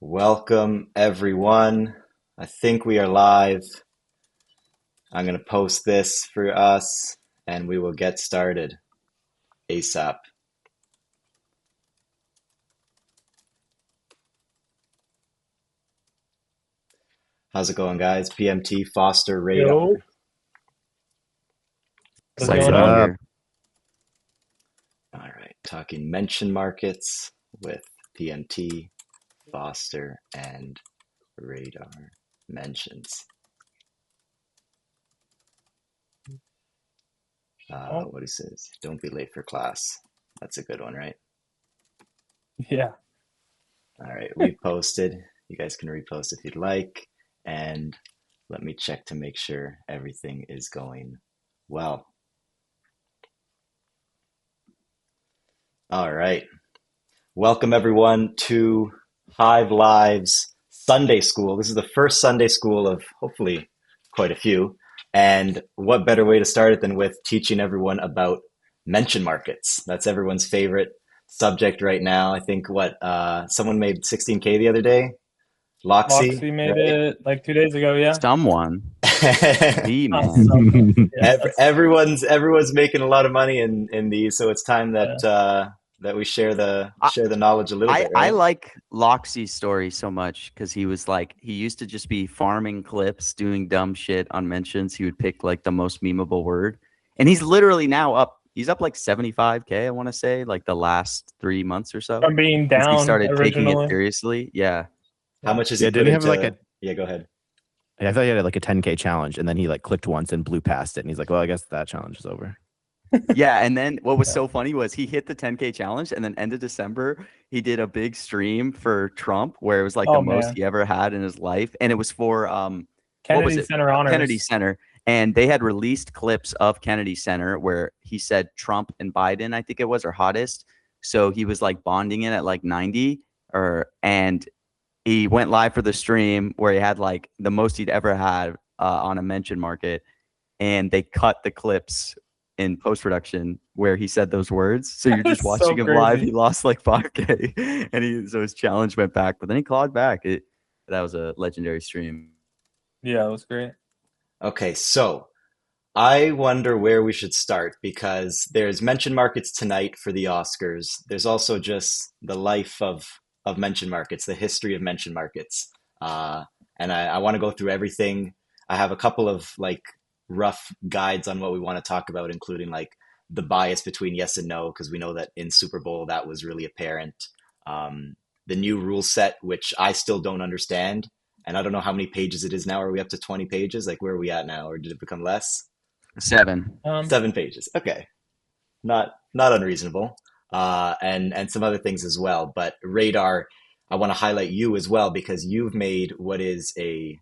Welcome, everyone. I think we are live. I'm going to post this for us and we will get started ASAP. How's it going, guys? PMT, Foster, Radar. Yo, what's Excited going to be on? here. All right, talking mention markets with PMT, Foster, and Radar mentions. What he says, don't be late for class. That's a good one, right? Yeah. All right, we posted. You guys can repost if you'd like. And let me check to make sure everything is going well. All right. Welcome, everyone, to Hive Live's Sunday School. This is the first Sunday school of hopefully quite a few. And what better way to start it than with teaching everyone about mention markets? That's everyone's favorite subject right now. I think someone made 16K the other day. Loxy, Loxy made right? it like 2 days ago, yeah. Someone. The Not man. someone. Yeah, Everyone's making a lot of money in these, so it's time that yeah. that we share the I, knowledge a little bit, I right? like Loxy's story so much because he was like, he used to just be farming clips, doing dumb shit on mentions. He would pick like the most memeable word. And he's literally now he's up like 75K, I want to say, like the last 3 months or so. From being Since he down started taking it originally. seriously. Yeah. How much has Yeah, he put didn't he have into? like a? Yeah, go ahead. I thought he had like a 10K challenge, and then he like clicked once and blew past it, and he's like, "Well, I guess that challenge is over." Yeah, and then what was Yeah. so funny was he hit the 10K challenge, and then end of December he did a big stream for Trump where it was like the Oh most man. he ever had in his life, and it was for what was Kennedy it? Center honors. Kennedy Center, and they had released clips of Kennedy Center where he said Trump and Biden, I think it was, are hottest. So he was like bonding it at like 90, and he went live for the stream where he had like the most he'd ever had on a mention market, and they cut the clips in post production where he said those words. So you're just That's so watching him live. crazy. He lost like 5K, and so his challenge went back, but then he clawed back. That was a legendary stream. Yeah, it was great. Okay, so I wonder where we should start because there's mention markets tonight for the Oscars. There's also just the life of mention markets, the history of mention markets, and I want to go through everything. I have a couple of like rough guides on what we want to talk about, including like the bias between yes and no, because we know that in Super Bowl that was really apparent. The new rule set, which I still don't understand, and I don't know how many pages it is now. Are we up to 20 pages? Like where are we at now, or did it become less? 7. 7 pages. Okay, not unreasonable. And some other things as well. But Radar, I want to highlight you as well because you've made what is a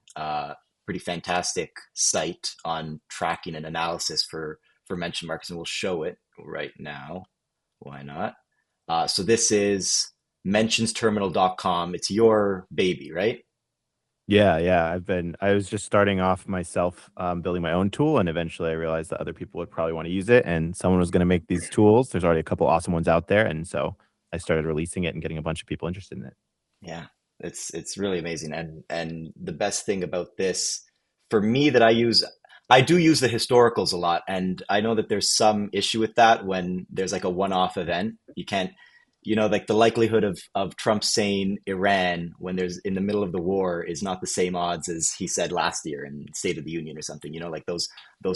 pretty fantastic site on tracking and analysis for mention markets, and we'll show it right now. Why not? So this is mentionsterminal.com. It's your baby, right? Yeah. I was just starting off myself, building my own tool, and eventually I realized that other people would probably want to use it, and someone was going to make these tools. There's already a couple awesome ones out there, and so I started releasing it and getting a bunch of people interested in it. Yeah, it's really amazing. And the best thing about this for me that I do use the historicals a lot, and I know that there's some issue with that when there's like a one-off event. You can't, like the likelihood of Trump saying Iran when there's in the middle of the war is not the same odds as he said last year in State of the Union or something, like those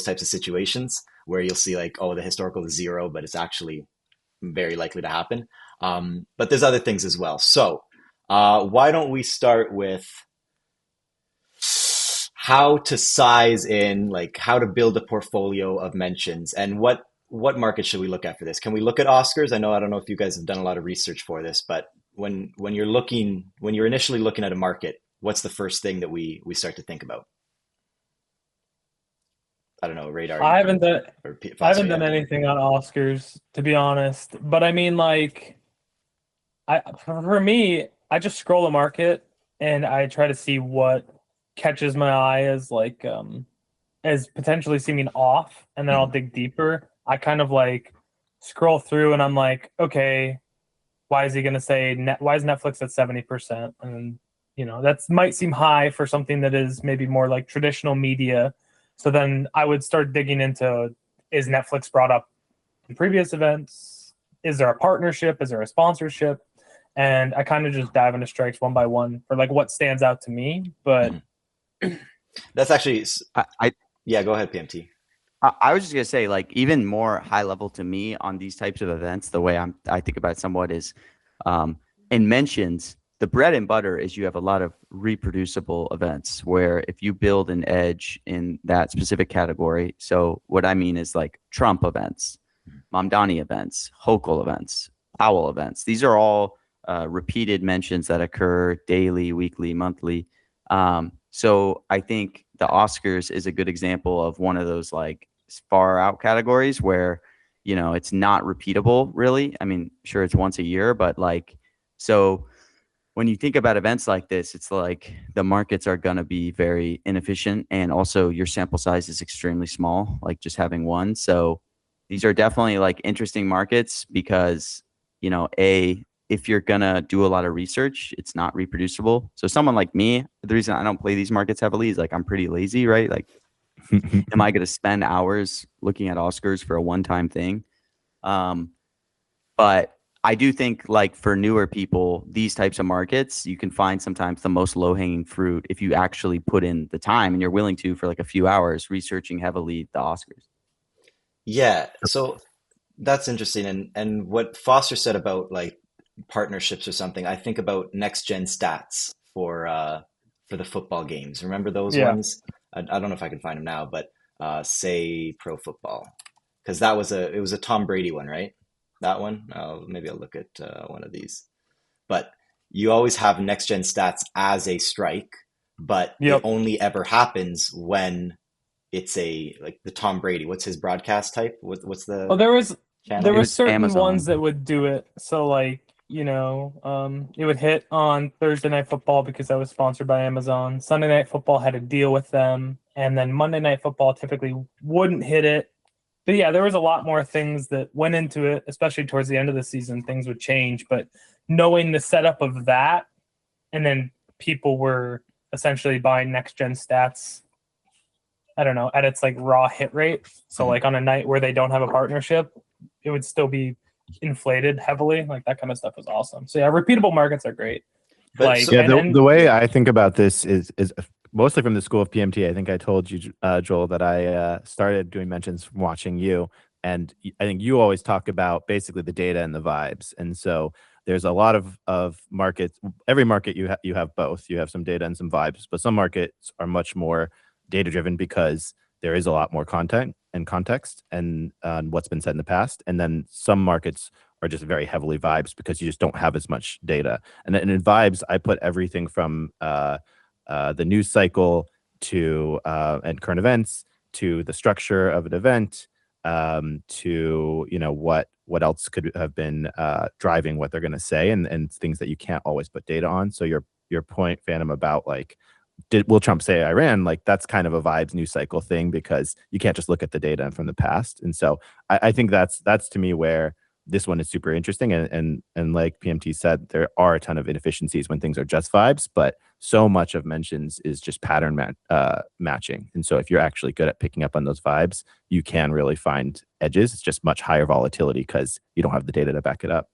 types of situations where you'll see like, oh, the historical is zero, but it's actually very likely to happen. But there's other things as well. So why don't we start with how to size in, like how to build a portfolio of mentions and what market should we look at for this? Can we look at Oscars? I don't know if you guys have done a lot of research for this, but when you're initially looking at a market, what's the first thing that we start to think about? I don't know, Radar. I haven't done Foster, I haven't yeah. done anything on Oscars, to be honest. But I mean, like, for me, I just scroll the market and I try to see what catches my eye as potentially seeming off, and then I'll Mhm. dig deeper. I kind of like scroll through and I'm like, okay, why is he going to say why is Netflix at 70%? And that might seem high for something that is maybe more like traditional media. So then I would start digging into, is Netflix brought up in previous events? Is there a partnership? Is there a sponsorship? And I kind of just dive into strikes one by one for like what stands out to me. But That's actually, I yeah, go ahead, PMT. I was just gonna say, like, even more high level to me on these types of events, the way I think about it somewhat is, in mentions, the bread and butter is you have a lot of reproducible events where if you build an edge in that specific category. So what I mean is like Trump events, Mamdani events, Hochul events, Powell events. These are all repeated mentions that occur daily, weekly, monthly. So I think the Oscars is a good example of one of those like far out categories where, it's not repeatable really. I mean, sure, it's once a year, but like, so when you think about events like this, it's like the markets are going to be very inefficient. And also your sample size is extremely small, like just having one. So these are definitely like interesting markets because, if you're going to do a lot of research, it's not reproducible. So someone like me, the reason I don't play these markets heavily is like I'm pretty lazy, right? Like, am I going to spend hours looking at Oscars for a one-time thing? But I do think like for newer people, these types of markets, you can find sometimes the most low-hanging fruit if you actually put in the time and you're willing to for like a few hours researching heavily the Oscars. Yeah, so that's interesting. And what Foster said about like partnerships or something, I think about next gen stats for the football games. Remember those yeah, ones? I don't know if I can find them now, but say pro football, because it was a Tom Brady one, right? That one. Maybe I'll look at one of these. But you always have next gen stats as a strike, but it yep. only ever happens when it's like the Tom Brady. What's his broadcast type? What's Well, the there was channel? certain Amazon. ones that would do it. So like, it would hit on Thursday Night Football because I was sponsored by Amazon. Sunday Night Football had a deal with them, and then Monday Night Football typically wouldn't hit it. But yeah, there was a lot more things that went into it, especially towards the end of the season. Things would change, but knowing the setup of that, and then people were essentially buying next gen stats, I don't know, at its like raw hit rate. So like on a night where they don't have a partnership, it would still be inflated heavily. Like that kind of stuff was awesome. So yeah, repeatable markets are great. But Like so, Yeah, and the way I think about this is mostly from the school of PMT. I think I told you, Joel, that I started doing mentions from watching you, and I think you always talk about basically the data and the vibes. And so there's a lot of markets. Every market you have both. You have some data and some vibes, but some markets are much more data driven because there is a lot more content and context and what's been said in the past. And then some markets are just very heavily vibes because you just don't have as much data. And in vibes, I put everything from the news cycle to and current events to the structure of an event to what else could have been driving what they're going to say and things that you can't always put data on. So your point, Phantom, about like will Trump say Iran? Like that's kind of a vibes news cycle thing because you can't just look at the data from the past. And so I think that's to me where this one is super interesting. And like PMT said, there are a ton of inefficiencies when things are just vibes, but so much of mentions is just pattern matching. And so if you're actually good at picking up on those vibes, you can really find edges. It's just much higher volatility because you don't have the data to back it up.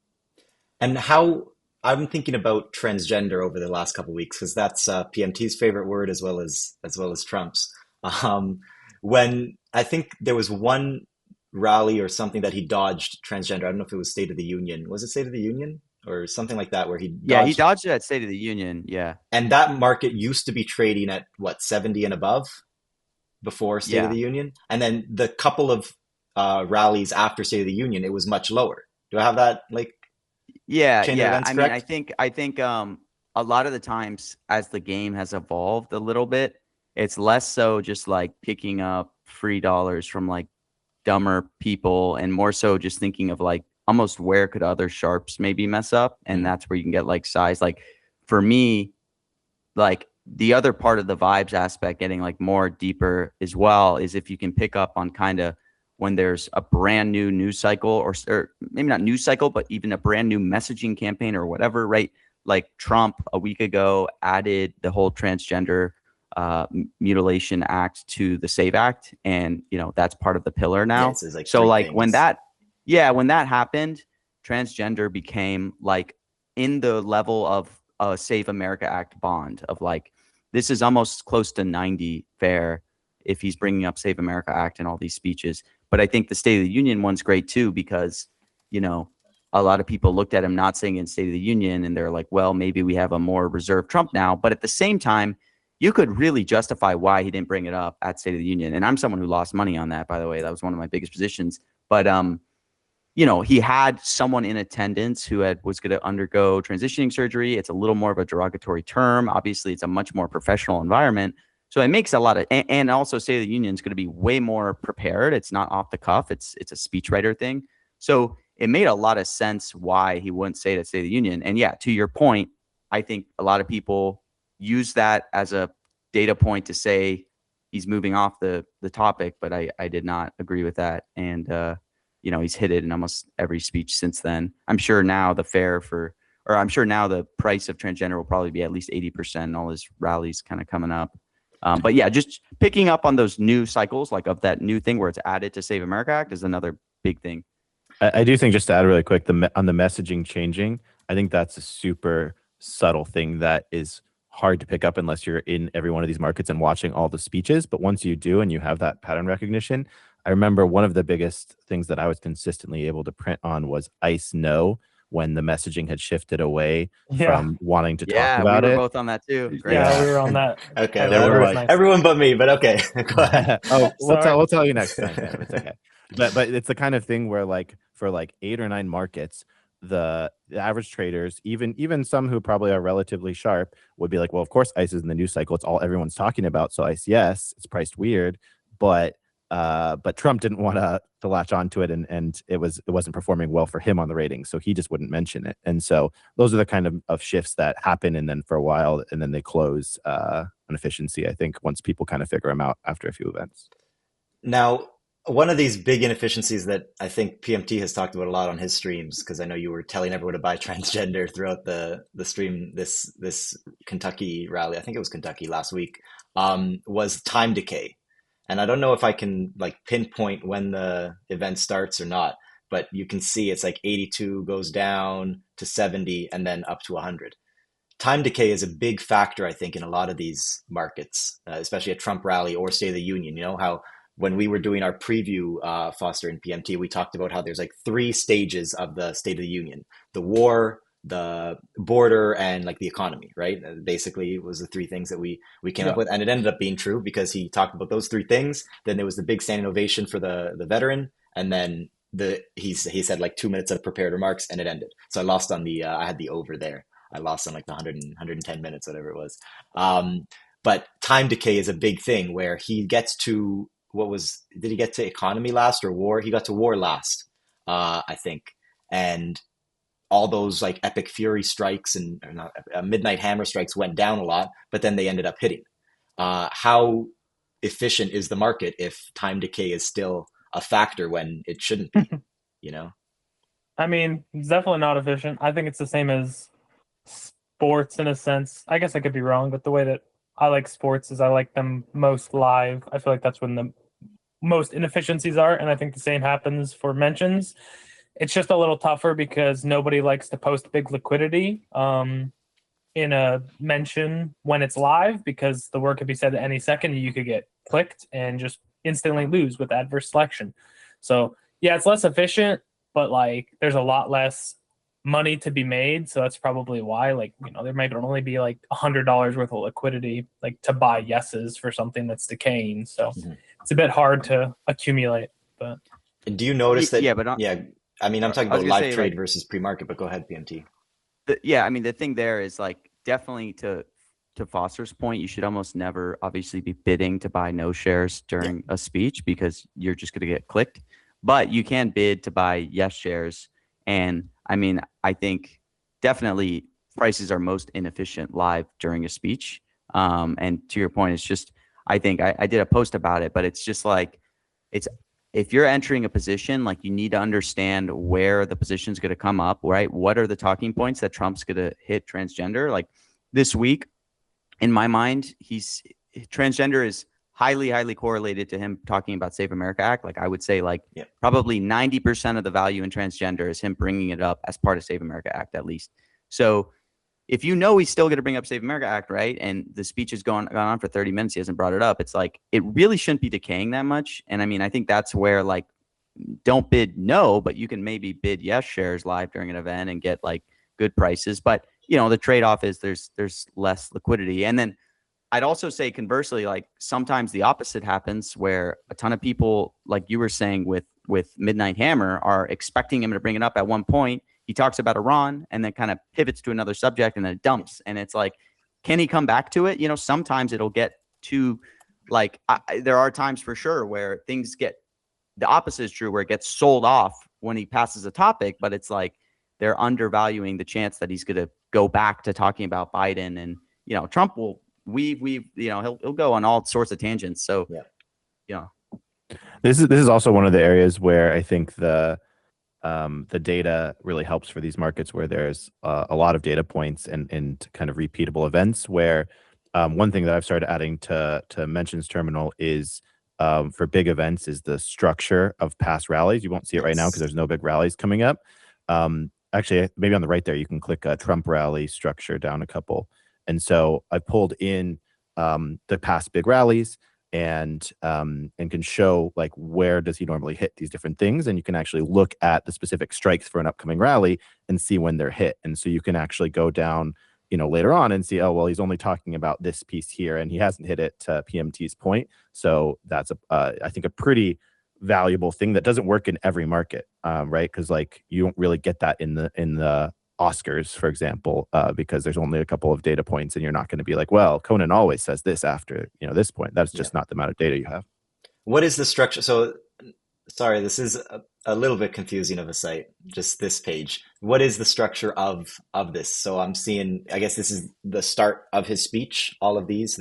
and how I'm thinking about transgender over the last couple of weeks because that's PMT's favorite word as well as Trump's. Um, when I think there was one rally or something that he dodged transgender. I don't know if it was State of the Union. Was it State of the Union or something like that where he Yeah, he dodged? dodged it at State of the Union. Yeah. And that market used to be trading at what, 70 and above before State of Yeah. the Union, and then the couple of rallies after State of the Union, it was much lower. Do I have that like Yeah, chain of yeah. events I mean, correct? I think a lot of the times as the game has evolved a little bit, it's less so just like picking up free dollars from like dumber people and more so just thinking of like almost where could other sharps maybe mess up, and that's where you can get like size. Like for me, like the other part of the vibes aspect getting like more deeper as well is if you can pick up on kind of when there's a brand new news cycle or maybe not news cycle, but even a brand new messaging campaign or whatever, right? like Trump a week ago added the whole transgender mutilation act to the SAVE Act, and that's part of the pillar now. it's like so three like things. when that happened, transgender became like in the level of a Save America Act bond of like, this is almost close to 90 fair if he's bringing up Save America Act in all these speeches. But I think the State of the Union one's great too, because a lot of people looked at him not saying in State of the Union and they're like, well, maybe we have a more reserved Trump now. But at the same time, you could really justify why he didn't bring it up at State of the Union. And I'm someone who lost money on that, by the way. That was one of my biggest positions. But he had someone in attendance who was going to undergo transitioning surgery. It's a little more of a derogatory term. Obviously, it's a much more professional environment. So it makes a lot of, and also State of the Union is going to be way more prepared. It's not off the cuff. It's a speechwriter thing. So it made a lot of sense why he wouldn't say it at State of the Union. And yeah, to your point, I think a lot of people use that as a data point to say he's moving off the topic, but I did not agree with that. And, he's hit it in almost every speech since then. I'm sure now the price of transgender will probably be at least 80% in all his rallies kind of coming up. But yeah, just picking up on those new cycles, like of that new thing where it's added to Save America Act is another big thing. I do think, just to add really quick, on the messaging changing, I think that's a super subtle thing that is hard to pick up unless you're in every one of these markets and watching all the speeches. But once you do and you have that pattern recognition, I remember one of the biggest things that I was consistently able to print on was ICE no, when the messaging had shifted away from wanting to talk about it. Yeah, we were both on that too. Great. Yeah, we were on that. Okay, There were everyone but me, but okay. Go ahead. We'll tell you next time. Man. It's okay. But it's the kind of thing where like for like 8 or 9 markets, the average traders, even some who probably are relatively sharp, would be like, well, of course ICE is in the news cycle. It's all everyone's talking about. So ICE, yes, it's priced weird, but Trump didn't want to latch onto it, and it wasn't performing well for him on the ratings, so he just wouldn't mention it. And so those are the kind of shifts that happen, and then for a while, and then they close on efficiency, I think, once people kind of figure them out after a few events. Now, one of these big inefficiencies that I think PMT has talked about a lot on his streams, because I know you were telling everyone to buy transgender throughout the stream this Kentucky rally, I think it was Kentucky last week, was time decay. And I don't know if I can like pinpoint when the event starts or not, but you can see it's like 82 goes down to 70 and then up to 100. Time decay is a big factor, I think, in a lot of these markets, especially a Trump rally or State of the Union. You know how when we were doing our preview, Foster and PMT, we talked about how there's like 3 stages of the State of the Union: the war, the border, and like the economy, right? Basically, it was the 3 things that we came up with, and it ended up being true because he talked about those 3 things. Then there was the big standing ovation for the veteran, and then he said like 2 minutes of prepared remarks, and it ended. So I lost on the I had the over there. I lost on like the 110 minutes, whatever it was. But time decay is a big thing where he gets to did he get to economy last or war? He got to war last, I think, and all those like epic fury strikes and midnight hammer strikes went down a lot, but then they ended up hitting. How efficient is the market if time decay is still a factor when it shouldn't be? I mean, it's definitely not efficient. I think it's the same as sports in a sense. I guess I could be wrong, but the way that I like sports is I like them most live. I feel like that's when the most inefficiencies are, and I think the same happens for mentions. It's just a little tougher because nobody likes to post big liquidity in a mention when it's live, because the word could be said at any second and you could get clicked and just instantly lose with adverse selection. So yeah, it's less efficient, but like there's a lot less money to be made. So that's probably why, like, there might only be like $100 worth of liquidity, like to buy yeses for something that's decaying. So it's a bit hard to accumulate. But do you notice that? Yeah, I mean, I'm talking about live trade versus pre-market, but go ahead, PMT. I mean, the thing there is like definitely to Foster's point, you should almost never obviously be bidding to buy no shares during a speech because you're just going to get clicked. But you can bid to buy yes shares. And I mean, I think definitely prices are most inefficient live during a speech. And to your point, it's just, I think I did a post about it, but it's just like, if you're entering a position, like you need to understand where the position's going to come up, right? What are the talking points that Trump's going to hit transgender? Like this week, in my mind, transgender is highly, highly correlated to him talking about Save America Act. Like I would say like probably 90% of the value in transgender is him bringing it up as part of Save America Act, at least. So if you know he's still going to bring up Save America Act, right? And the speech has gone on for 30 minutes, he hasn't brought it up. It's like, it really shouldn't be decaying that much. And I mean, I think that's where like, don't bid no, but you can maybe bid yes shares live during an event and get like good prices. But you know, the trade-off is there's less liquidity. And then I'd also say conversely, like sometimes the opposite happens where a ton of people, like you were saying with Midnight Hammer, are expecting him to bring it up at one point. He talks about Iran and then kind of pivots to another subject and then it dumps. And it's like, can he come back to it? You know, sometimes it'll get too like, there are times for sure where things get, the opposite is true, where it gets sold off when he passes a topic, but it's like they're undervaluing the chance that he's going to go back to talking about Biden. And, you know, Trump will, you know, he'll go on all sorts of tangents. So, you know, this is also one of the areas where I think the data really helps for these markets where there's a lot of data points and kind of repeatable events. Where one thing that I've started adding to mentions terminal is for big events is the structure of past rallies. You won't see it right now because there's no big rallies coming up. Actually, maybe on the right there, you can click a Trump rally structure down a couple. And so I pulled in the past big rallies and can show like where does he normally hit these different things, and you can actually look at the specific strikes for an upcoming rally and see when they're hit. And so you can actually go down, you know, later on and see, oh well, he's only talking about this piece here and he hasn't hit it to PMT's point. So that's I think a pretty valuable thing that doesn't work in every market, right? Because like you don't really get that in the Oscars, for example, because there's only a couple of data points and you're not going to be like, well, Conan always says this after, you know, this point. That's just not the amount of data you have. What is the structure? So sorry, this is a little bit confusing of a site, just this page. What is the structure of this? So I'm seeing, I guess this is the start of his speech, all of these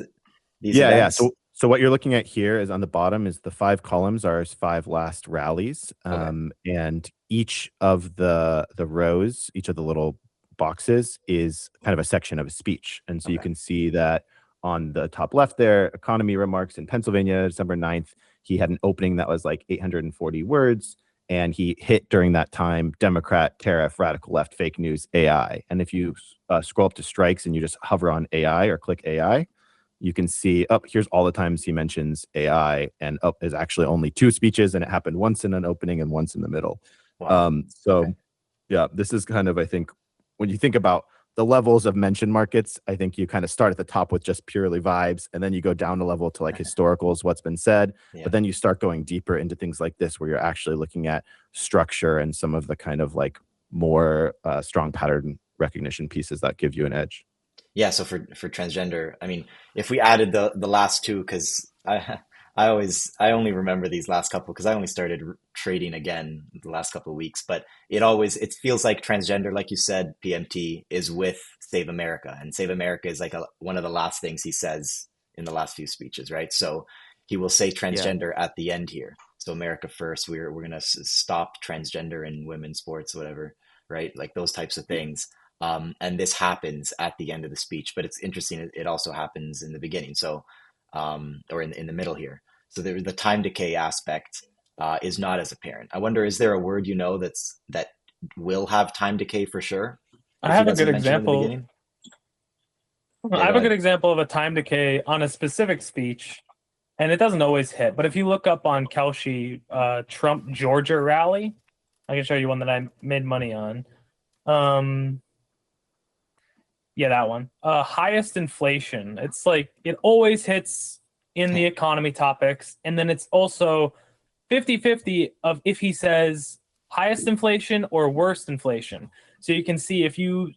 events. So what you're looking at here is on the bottom is the 5 columns are his 5 last rallies. And each of the rows, each of the little boxes is kind of a section of a speech. And so you can see that on the top left there, economy remarks in Pennsylvania, December 9th, he had an opening that was like 840 words. And he hit during that time, Democrat, tariff, radical left, fake news, AI. And if you scroll up to strikes and you just hover on AI or click AI, you can see here's all the times he mentions AI, and is actually only 2 speeches, and it happened once in an opening and once in the middle. Wow. Yeah, this is kind of, I think, when you think about the levels of mention markets, I think you kind of start at the top with just purely vibes, and then you go down a level to like historicals, what's been said, but then you start going deeper into things like this, where you're actually looking at structure and some of the kind of like more strong pattern recognition pieces that give you an edge. Yeah, so for transgender, I mean, if we added the last 2, because I only remember these last couple because I only started trading again the last couple of weeks, but it feels like transgender, like you said, PMT is with Save America, and Save America is like one of the last things he says in the last few speeches, right? So he will say transgender at the end here. So America first, we're gonna stop transgender in women's sports, whatever, right? Like those types of things. And this happens at the end of the speech, but it's interesting. It also happens in the beginning. So, or in the middle here. So the time decay aspect is not as apparent. I wonder, is there a word, that will have time decay for sure? I have a good example. I have a good example of a time decay on a specific speech, and it doesn't always hit. But if you look up on Kalshi, Trump Georgia rally, I can show you one that I made money on. Yeah, that one. Highest inflation. It's like it always hits in the economy topics. And then it's also 50-50 of if he says highest inflation or worst inflation. So you can see if you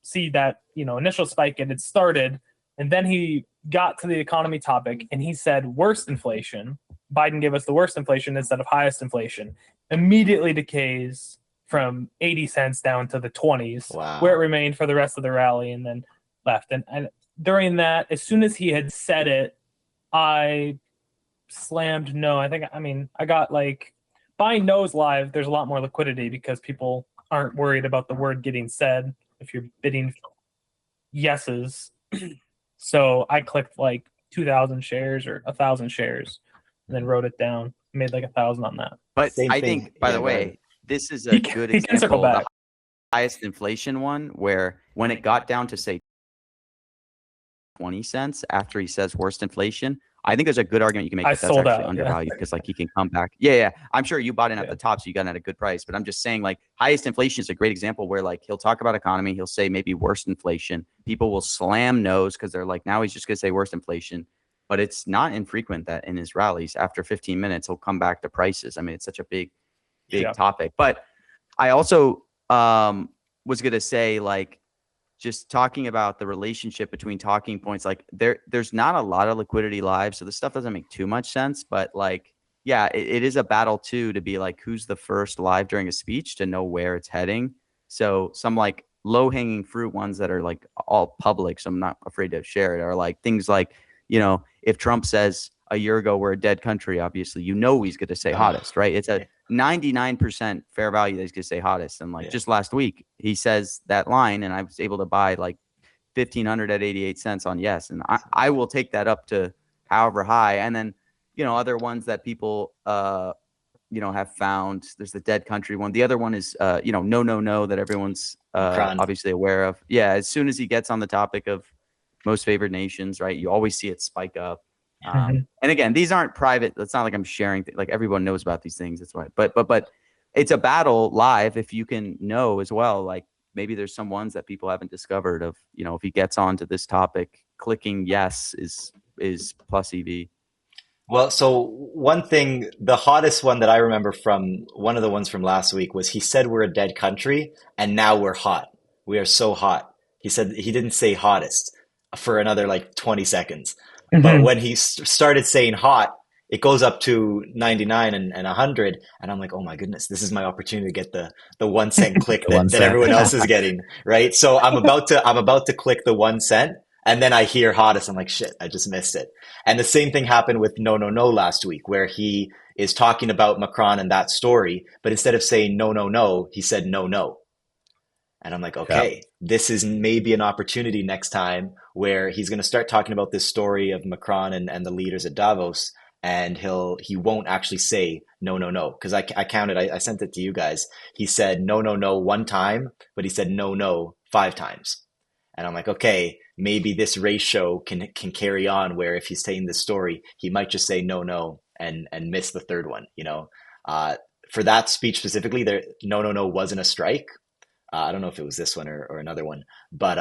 see that, initial spike and it started, and then he got to the economy topic and he said worst inflation. Biden gave us the worst inflation instead of highest inflation. Immediately decays from 80 cents down to the 20s, where it remained for the rest of the rally and then left. And during that, as soon as he had said it, I slammed no. I mean, I got like buying no's live. There's a lot more liquidity because people aren't worried about the word getting said if you're bidding yeses. So I clicked like 2,000 shares or 1,000 shares, and then wrote it down. Made like 1,000 on that. But Same I thing. think, by Yeah, the go ahead. way, this is He a can- good he can circle example of the back. highest inflation one, where when it got down to say 20 cents after he says worst inflation, I think there's a good argument you can make I that that's sold actually out, undervalued because like he can come back. Yeah. I'm sure you bought in at the top, so you got in at a good price. But I'm just saying, like, highest inflation is a great example where like he'll talk about economy, he'll say maybe worst inflation. People will slam no's because they're like, now he's just gonna say worst inflation. But it's not infrequent that in his rallies, after 15 minutes, he'll come back to prices. I mean, it's such a big topic. But I also was gonna say, like, just talking about the relationship between talking points, like there's not a lot of liquidity live, so this stuff doesn't make too much sense. But like, yeah, it is a battle too to be like, who's the first live during a speech to know where it's heading. So some like low hanging fruit ones that are like all public, so I'm not afraid to share it, are like things like, if Trump says a year ago we're a dead country, obviously he's going to say hottest, right? It's a 99% fair value that he's going to say hottest. And like just last week, he says that line, and I was able to buy like 1,500 at 88 cents on yes. And I will take that up to however high. And then, other ones that people, have found. There's the dead country one. The other one is, no, that everyone's obviously aware of. Yeah. As soon as he gets on the topic of most favored nations, right, you always see it spike up. And again, these aren't private. It's not like I'm sharing. Like everyone knows about these things. That's why. But it's a battle live. If you can know as well, like maybe there's some ones that people haven't discovered of. If he gets onto this topic, clicking yes is plus EV. Well, so one thing, the hottest one that I remember from one of the ones from last week was he said we're a dead country and now we're hot. We are so hot. He said he didn't say hottest for another like 20 seconds. But when he started saying hot, it goes up to 99 and 100. And I'm like, oh my goodness, this is my opportunity to get the 1 cent click that everyone else is getting, right? So I'm about to click the 1 cent. And then I hear hottest. I'm like, shit, I just missed it. And the same thing happened with no last week, where he is talking about Macron and that story. But instead of saying no, he said no. And I'm like, okay, this is maybe an opportunity next time where he's going to start talking about this story of Macron and the leaders at Davos. And he won't actually say no. Because I counted, I sent it to you guys. He said no 1 time, but he said no 5 times. And I'm like, okay, maybe this ratio can carry on where if he's saying this story, he might just say no and miss the third one. For that speech specifically, there no wasn't a strike. I don't know if it was this one or another one, but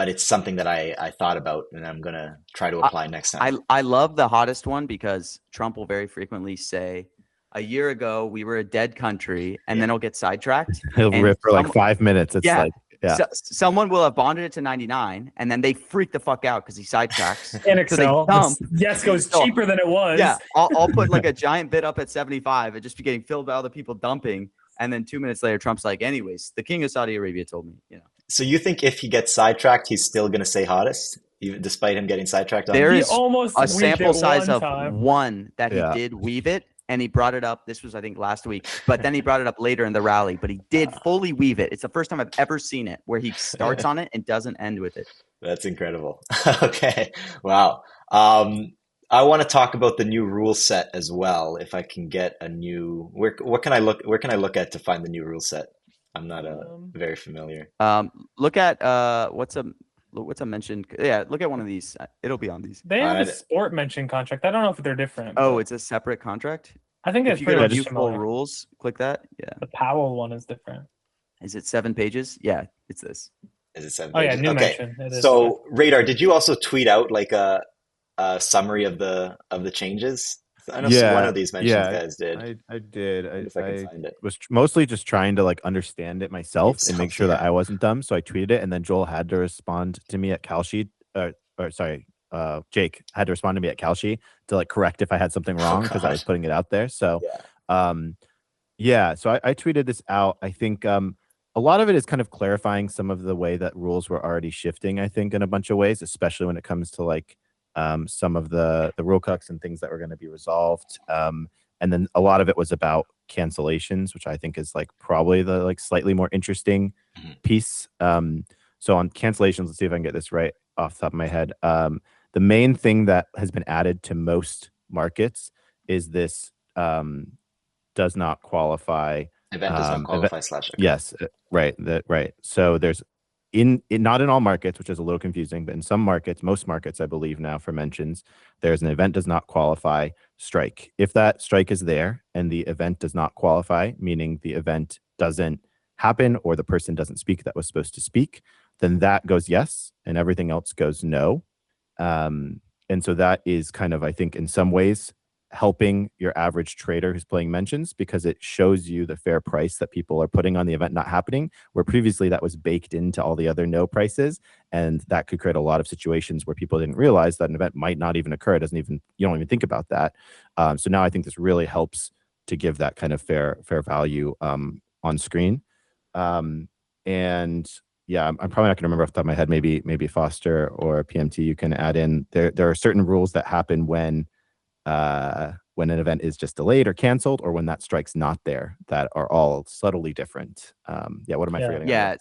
it's something that I thought about and I'm gonna try to apply next time. I love the hottest one because Trump will very frequently say, a year ago we were a dead country, and then he'll get sidetracked. He'll rip for like 5 minutes. It's like. Yeah. So, someone will have bonded it to 99, and then they freak the fuck out because he sidetracks. In Excel, so yes goes cheaper than it was. Yeah, I'll put like a giant bid up at 75 and just be getting filled by other people dumping. And then 2 minutes later, Trump's like, anyways, the king of Saudi Arabia told me, So you think if he gets sidetracked, he's still going to say hottest, even despite him getting sidetracked? There is almost a sample size of time. one that he did weave it. And he brought it up. This was, I think, last week. But then he brought it up later in the rally. But he did fully weave it. It's the first time I've ever seen it where he starts on it and doesn't end with it. That's incredible. Okay. Wow. I want to talk about the new rule set as well. If I can get a new, where can I look at to find the new rule set? I'm not very familiar. Look at what's a mentioned. Yeah, look at one of these. It'll be on these. They have a sport mention contract. I don't know if they're different. Oh, it's a separate contract? I think if it's you pretty go much to useful similar. rules, click that. Yeah. The Powell one is different. Is it 7 pages? Yeah, it's this. Is it 7 pages? Oh yeah, new mention. So Radar, did you also tweet out like a summary of the changes? I know one of these mentions guys did. I did. I was mostly just trying to like understand it myself and make sure that I wasn't dumb. So I tweeted it, and then Joel had to respond to me at Kalshi. Jake had to respond to me at Kalshi to like correct if I had something wrong because I was putting it out there. So, so I tweeted this out. I think a lot of it is kind of clarifying some of the way that rules were already shifting. I think in a bunch of ways, especially when it comes to like some of the rule cooks and things that were going to be resolved. And then a lot of it was about cancellations, which I think is like probably the like slightly more interesting piece. So on cancellations, let's see if I can get this right off the top of my head. The main thing that has been added to most markets is this does not qualify. Event does not qualify slash occur. Yes, right. Right. So there's not in all markets, which is a little confusing, but in some markets, most markets, I believe now for mentions, there's an event does not qualify strike. If that strike is there and the event does not qualify, meaning the event doesn't happen or the person doesn't speak that was supposed to speak, then that goes yes and everything else goes no. And so that is kind of, I think, in some ways helping your average trader who's playing mentions, because it shows you the fair price that people are putting on the event not happening, where previously that was baked into all the other no prices. And that could create a lot of situations where people didn't realize that an event might not even occur. You don't even think about that. So now I think this really helps to give that kind of fair value on screen. And yeah, I'm probably not going to remember off the top of my head. Maybe Foster or PMT, you can add in. There are certain rules that happen when an event is just delayed or canceled, or when that strike's not there, that are all subtly different. What am I forgetting? Yeah.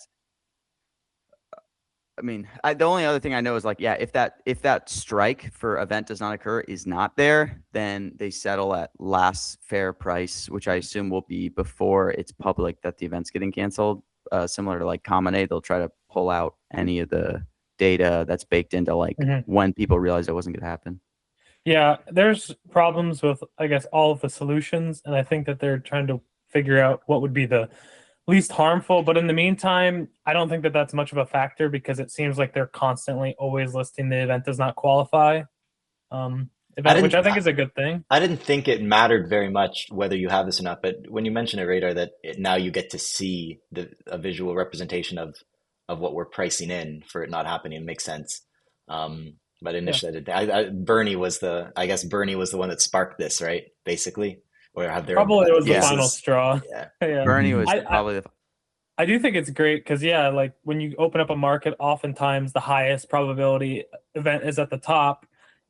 I mean, the only other thing I know is like, yeah, if that strike for event does not occur is not there, then they settle at last fair price, which I assume will be before it's public that the event's getting canceled. Similar to like Common A, they'll try to pull out any of the data that's baked into like when people realize it wasn't going to happen. Yeah, there's problems with, I guess, all of the solutions, and I think that they're trying to figure out what would be the least harmful. But in the meantime, I don't think that that's much of a factor, because it seems like they're constantly always listing the event does not qualify, which I think is a good thing. I didn't think it mattered very much whether you have this or not, but when you mention it, Radar, that now you get to see a visual representation of what we're pricing in for it not happening, it makes sense. But initially, Bernie was the one that sparked this, right? Basically, or have their probably it was the final straw. Yeah, Bernie was probably I do think it's great because, like when you open up a market, oftentimes the highest probability event is at the top.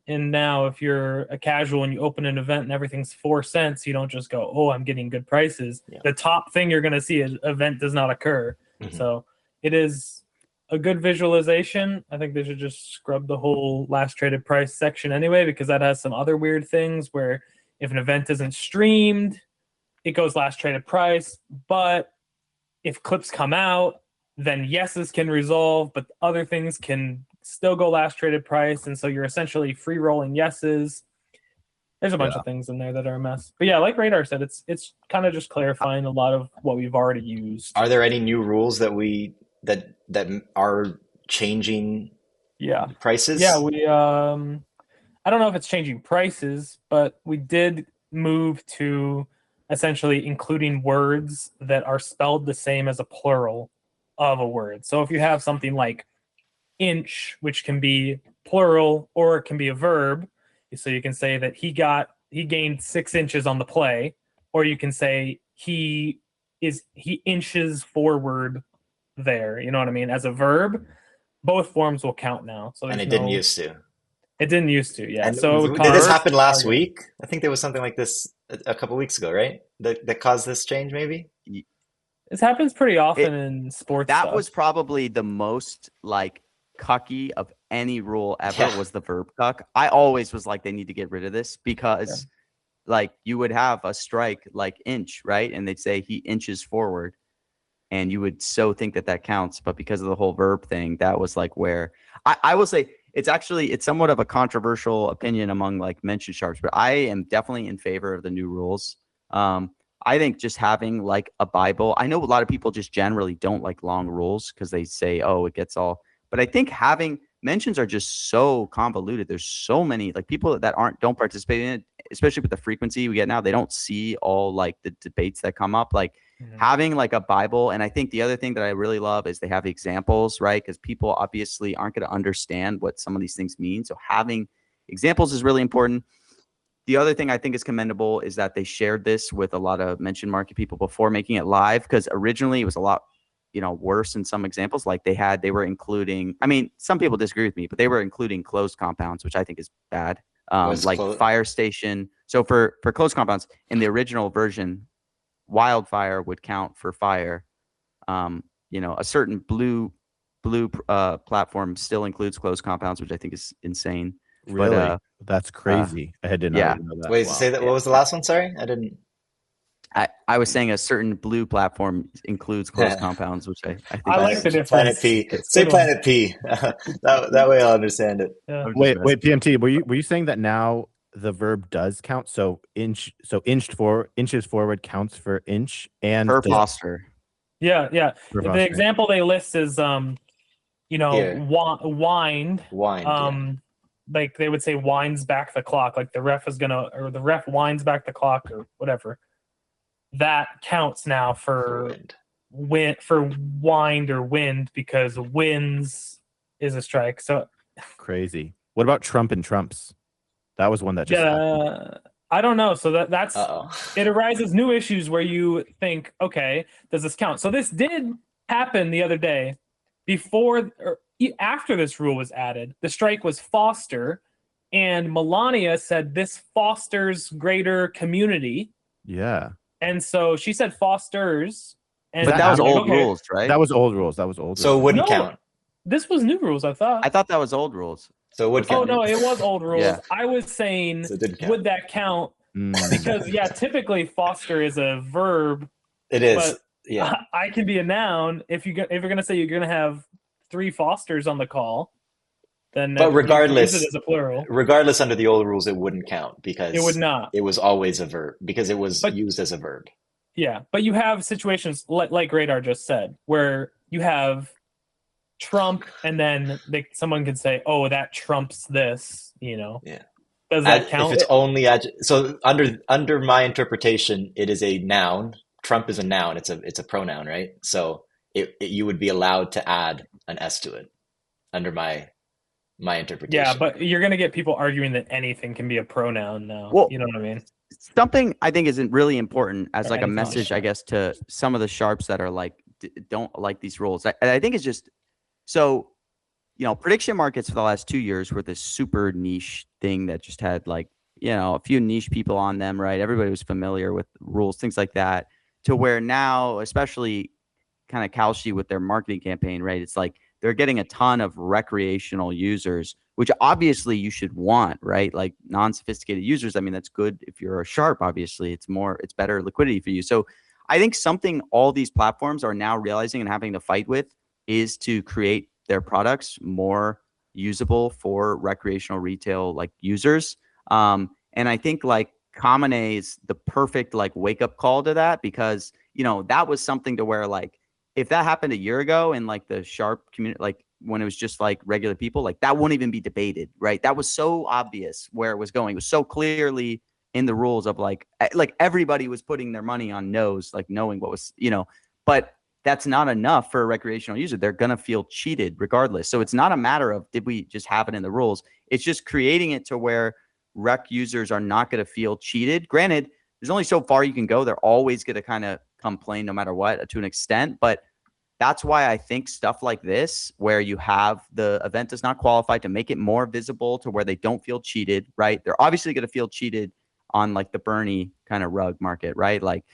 And now if you're a casual and you open an event and everything's 4 cents, you don't just go, oh, I'm getting good prices. Yeah. The top thing you're going to see is event does not occur. So it is a good visualization. I think they should just scrub the whole last traded price section anyway, because that has some other weird things where if an event isn't streamed, it goes last traded price. But if clips come out, then yeses can resolve, but other things can still go last traded price. And so you're essentially free rolling yeses. There's a bunch of things in there that are a mess. But yeah, like Radar said, it's kind of just clarifying a lot of what we've already used. Are there any new rules that are changing prices? Yeah, we I don't know if it's changing prices, but we did move to essentially including words that are spelled the same as a plural of a word. So if you have something like inch, which can be plural or it can be a verb, so you can say that he gained 6 inches on the play, or you can say he inches forward there. You know what I mean? As a verb, both forms will count now. So and it didn't used to. It didn't used to, yeah. And so did this happen last week? I think there was something like this a couple weeks ago, right? That caused this change, maybe. This happens pretty often in sports. That was probably the most like cucky of any rule ever. Was the verb cuck. I always was like, they need to get rid of this, because like you would have a strike like inch, right? And they'd say he inches forward, and you would so think that counts. But because of the whole verb thing, that was like where I will say it's somewhat of a controversial opinion among like mention sharps, but I am definitely in favor of the new rules. I think just having like a Bible, I know a lot of people just generally don't like long rules because they say, oh, it gets all, but I think having mentions are just so convoluted. There's so many like people that don't participate in it, especially with the frequency we get now. They don't see all like the debates that come up, like having like a Bible. And I think the other thing that I really love is they have examples, right? Because people obviously aren't going to understand what some of these things mean. So having examples is really important. The other thing I think is commendable is that they shared this with a lot of mention market people before making it live, because originally it was a lot worse in some examples. Like they were including, I mean, some people disagree with me, but they were including closed compounds, which I think is bad. Like fire station. So for closed compounds in the original version, wildfire would count for fire. A certain blue platform still includes closed compounds, which I think is insane. Really? But that's crazy. I did not yeah. even know that. Wait, Wow. say that. What was the last one? Sorry, I didn't. I was saying a certain blue platform includes closed compounds, which I think I like the difference. Planet P. Say Planet P. that way I'll understand it. Yeah. Wait, PMT. Were you saying that now the verb does count? So inches forward counts for inch and per Foster. Yeah. Per The Foster. example they list is Here. wind. Wind. Like they would say winds back the clock. Like the ref winds back the clock or whatever. That counts now for wind or wind because winds is a strike. So crazy. What about Trump and Trumps? That was one that just happened. I don't know. So that's Uh-oh. It arises new issues where you think, okay, does this count? So this did happen the other day. Before or after this rule was added, the strike was foster, and Melania said this fosters greater community. Yeah. And so she said fosters. And But that was like, old rules, right? That was old rules. So it wouldn't count. This was new rules, I thought. I thought that was old rules. So it would count. Oh, no, it was old rules. Yeah. I was saying, So it didn't count. would that count? Because, typically foster is a verb. It is. But yeah. I can be a noun. If you're going to say you're going to have 3 fosters on the call, then but regardless, use it as a plural. Regardless, under the old rules, it wouldn't count because it would not. It was always a verb because it was used as a verb. Yeah, but you have situations like Radar just said, where you have Trump, and then someone can say, "Oh, that trumps this." Yeah. Does that count? If it's only so under my interpretation, it is a noun. Trump is a noun. It's a pronoun, right? So you would be allowed to add an S to it under my interpretation. Yeah, but you're gonna get people arguing that anything can be a pronoun now. Well, you know what I mean? Something I think isn't really important as like a message, I guess, to some of the sharps that are like don't like these rules. I think it's just so, prediction markets for the last 2 years were this super niche thing that just had like, a few niche people on them, right? Everybody was familiar with rules, things like that, to where now, especially kind of Kalshi with their marketing campaign, right? It's like they're getting a ton of recreational users, which obviously you should want, right? Like non-sophisticated users. I mean, that's good if you're a sharp, obviously. It's better liquidity for you. So I think something all these platforms are now realizing and having to fight with is to create their products more usable for recreational retail like users. And I think like Common A is the perfect like wake up call to that, because, that was something to where like, if that happened a year ago in like the sharp community, like when it was just like regular people, like that wouldn't even be debated, right? That was so obvious where it was going. It was so clearly in the rules of like everybody was putting their money on no's, like knowing what was, but that's not enough for a recreational user. They're going to feel cheated regardless. So it's not a matter of, did we just have it in the rules? It's just creating it to where rec users are not going to feel cheated. Granted, there's only so far you can go. They're always going to kind of complain no matter what to an extent. But that's why I think stuff like this, where you have the event does not qualify, to make it more visible to where they don't feel cheated, right? They're obviously going to feel cheated on like the Bernie kind of rug market, right? Like,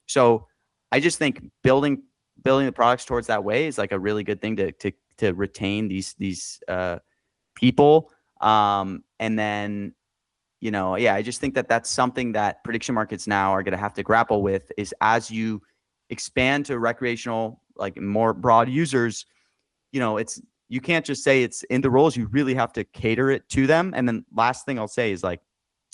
so I just think building the products towards that way is like a really good thing to retain these people. And then, I just think that that's something that prediction markets now are going to have to grapple with, is as you expand to recreational, like more broad users, you can't just say it's in the rules. You really have to cater it to them. And then last thing I'll say is like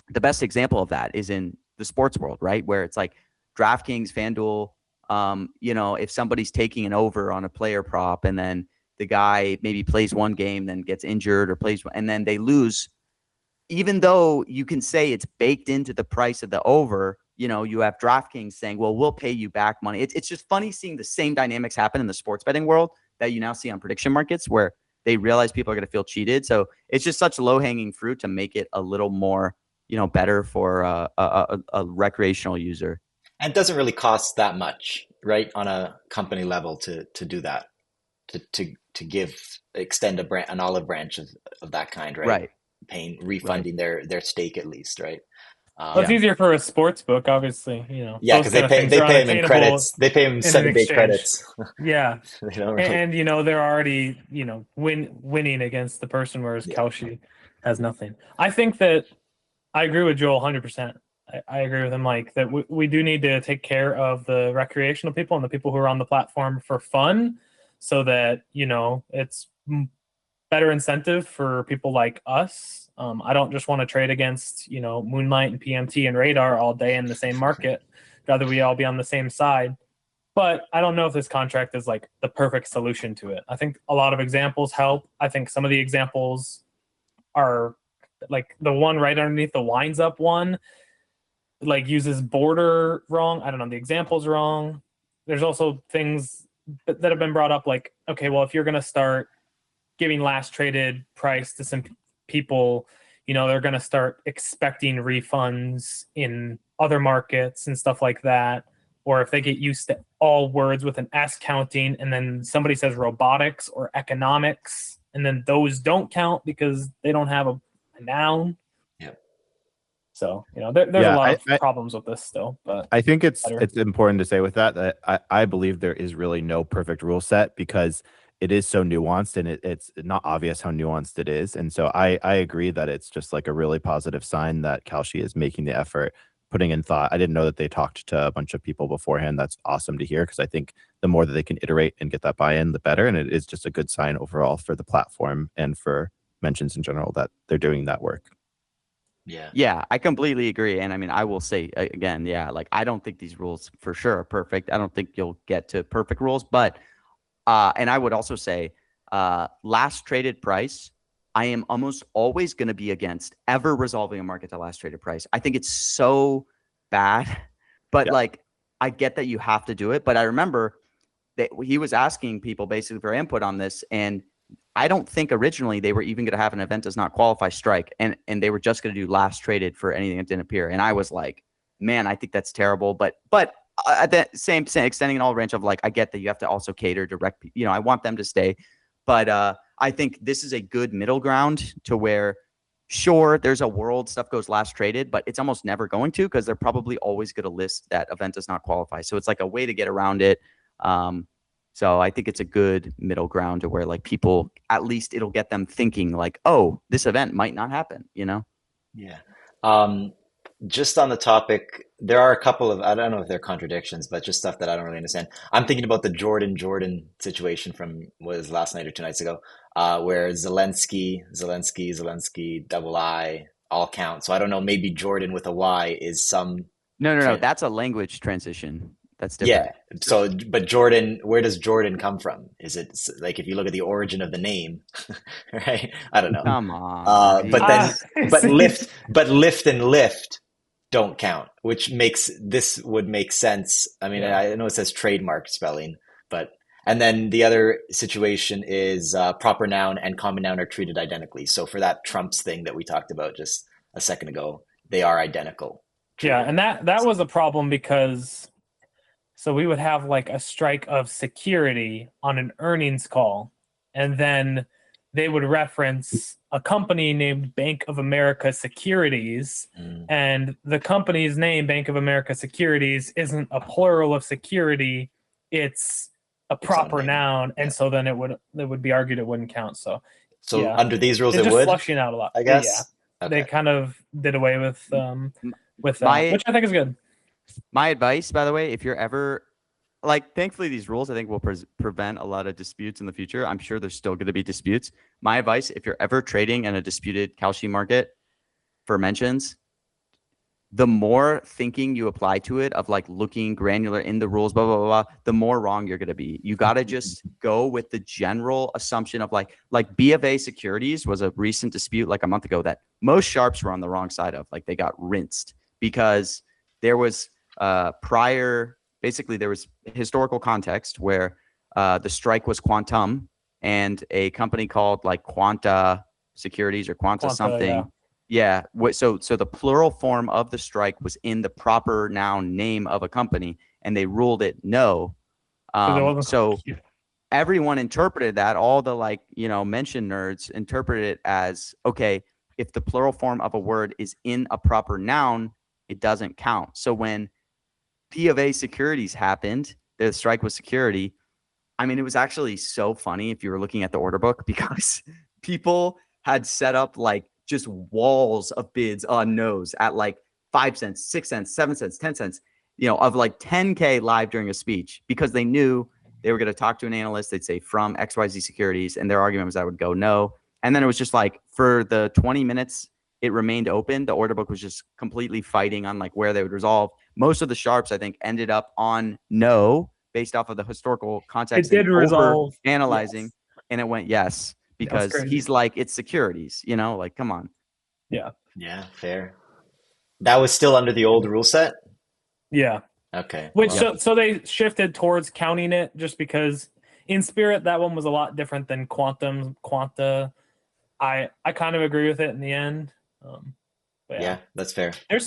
the best example of that is in the sports world, right? Where it's like DraftKings, FanDuel, if somebody's taking an over on a player prop and then the guy maybe plays one game, then gets injured or plays, and then they lose, even though you can say it's baked into the price of the over, you have DraftKings saying, well, we'll pay you back money. It's just funny seeing the same dynamics happen in the sports betting world that you now see on prediction markets, where they realize people are going to feel cheated. So it's just such low hanging fruit to make it a little more, better for a recreational user. And it doesn't really cost that much, right, on a company level to do that, to extend an olive branch of that kind, right? Right. Refunding their stake at least, right? Well, it's Um, easier for a sports book, obviously. yeah, Those because they kind of pay things they are pay them in unattainable credits. They pay them in an 7 day exchange. credits. Yeah, They don't really. and they're already winning against the person, whereas Yeah, Kalshi has nothing. I think that I agree with Joel 100%. I agree with him, like that. We do need to take care of the recreational people and the people who are on the platform for fun, so that it's better incentive for people like us. I don't just want to trade against Moonlight and PMT and Radar all day in the same market. Rather, we all be on the same side. But I don't know if this contract is like the perfect solution to it. I think a lot of examples help. I think some of the examples are like the one right underneath the winds up one, like uses border wrong. I don't know. The example's wrong. There's also things that have been brought up like, okay, well, if you're going to start giving last traded price to some people, they're going to start expecting refunds in other markets and stuff like that. Or if they get used to all words with an S counting, and then somebody says robotics or economics, and then those don't count because they don't have a noun. yeah, So, there's a Yeah, lot of I problems with this still, but I think it's better. it's important to say with that I believe there is really no perfect rule set because it is so nuanced and it's not obvious how nuanced it is. And so I agree that it's just like a really positive sign that Kalshi is making the effort, putting in thought. I didn't know that they talked to a bunch of people beforehand. That's awesome to hear because I think the more that they can iterate and get that buy-in, the better. And it is just a good sign overall for the platform and for mentions in general that they're doing that work. yeah. Yeah, I completely agree. And I mean, I will say again, yeah, like I don't think these rules for sure are perfect. I don't think you'll get to perfect rules, but and I would also say last traded price, I am almost always going to be against ever resolving a market to last traded price. I think it's so bad, but Yeah. like I get that you have to do it. But I remember that he was asking people basically for input on this, and I don't think originally they were even going to have an event does not qualify strike, and they were just going to do last traded for anything that didn't appear. And I was like, man, I think that's terrible. But at the same extending an all range of like, I get that you have to also cater direct. I want them to stay, but I think this is a good middle ground to where, sure, there's a world stuff goes last traded, but it's almost never going to because they're probably always going to list that event does not qualify. So it's like a way to get around it. So I think it's a good middle ground to where like people, at least it'll get them thinking like, oh, this event might not happen, Yeah. Um, just on the topic, there are a couple of, I don't know if they're contradictions, but just stuff that I don't really understand. I'm thinking about the Jordan situation from was last night or 2 nights ago, where Zelensky, double I, all count. So I don't know, maybe Jordan with a Y is some No. trans. That's a language transition. That's different. Yeah. So, but Jordan, where does Jordan come from? Is it like if you look at the origin of the name, right? I don't know. Come on. But then, See, lift and lift don't count, which would make sense. I mean, yeah. I know it says trademark spelling, but and then the other situation is proper noun and common noun are treated identically. So for that Trump's thing that we talked about just a second ago, they are identical. Yeah, Treated. and that was a problem because so we would have like a strike of security on an earnings call, and then they would reference a company named Bank of America Securities, Mm, and the company's name, Bank of America Securities, isn't a plural of security, it's a its own proper name. noun, Yeah. and so then it would be argued it wouldn't count. So So yeah, under these rules, it's it just would, flushing out a lot. I Yeah, guess. they Okay. kind of did away with that, My which I think is good. my advice, by the way, if you're ever like, thankfully, these rules I think will prevent a lot of disputes in the future. I'm sure there's still going to be disputes. My advice, if you're ever trading in a disputed Kalshi market for mentions, the more thinking you apply to it of like looking granular in the rules, blah, blah, blah, blah, the more wrong you're going to be. You got to just go with the general assumption of like B of A Securities was a recent dispute like a month ago that most sharps were on the wrong side of. Like they got rinsed because there was basically there was historical context where the strike was quantum and a company called like Quanta Securities or Quanta Quanta, something yeah. Yeah. So the plural form of the strike was in the proper noun name of a company, and they ruled it no. Because it wasn't. So everyone interpreted that. All the mentioned nerds interpreted it as, okay, if the plural form of a word is in a proper noun, it doesn't count. So when P of A securities happened, the strike was security. I mean, it was actually so funny if you were looking at the order book because people had set up like just walls of bids on no's at like 5 cents, 6 cents, 7 cents, 10 cents, of like 10K live during a speech because they knew they were going to talk to an analyst. They'd say from XYZ securities, and their argument was I would go no. And then it was just like for the 20 minutes it remained open, the order book was just completely fighting on like where they would resolve. Most of the sharps, I think, ended up on no based off of the historical context It did and over resolve. analyzing, Yes. and it went yes because crazy. he's like, it's securities, like, come on. Yeah. Yeah, fair. That was still under the old rule set? Yeah. Okay. Which Well, so they shifted towards counting it just because in spirit that one was a lot different than quanta. I kind of agree with it in the end. But yeah, that's fair. there's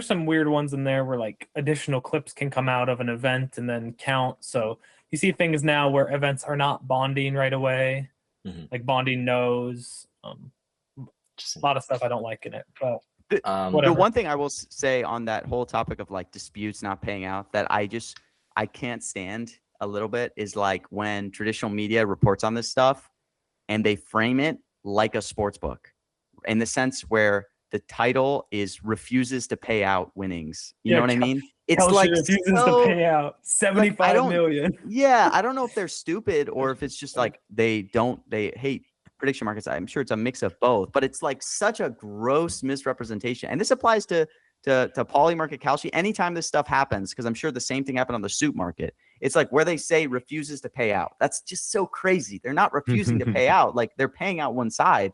some weird ones in there where like additional clips can come out of an event and then count. So you see things now where events are not bonding right away, Mhm. like bonding knows. A Interesting. lot of stuff I don't like in it, but The whatever. one thing I will say on that whole topic of like disputes not paying out that I can't stand a little bit is like when traditional media reports on this stuff and they frame it like a sports book in the sense where the title is refuses to pay out winnings. You know what I mean? It's Kalshi like refuses to pay out like, I 75 don't, million. yeah, I don't know if they're stupid or if it's just like they hate prediction markets. I'm sure it's a mix of both, but it's like such a gross misrepresentation. And this applies to Polymarket, Kalshi. Anytime this stuff happens, because I'm sure the same thing happened on the soup market. It's like where they say refuses to pay out. That's just so crazy. They're not refusing to pay out. Like they're paying out one side.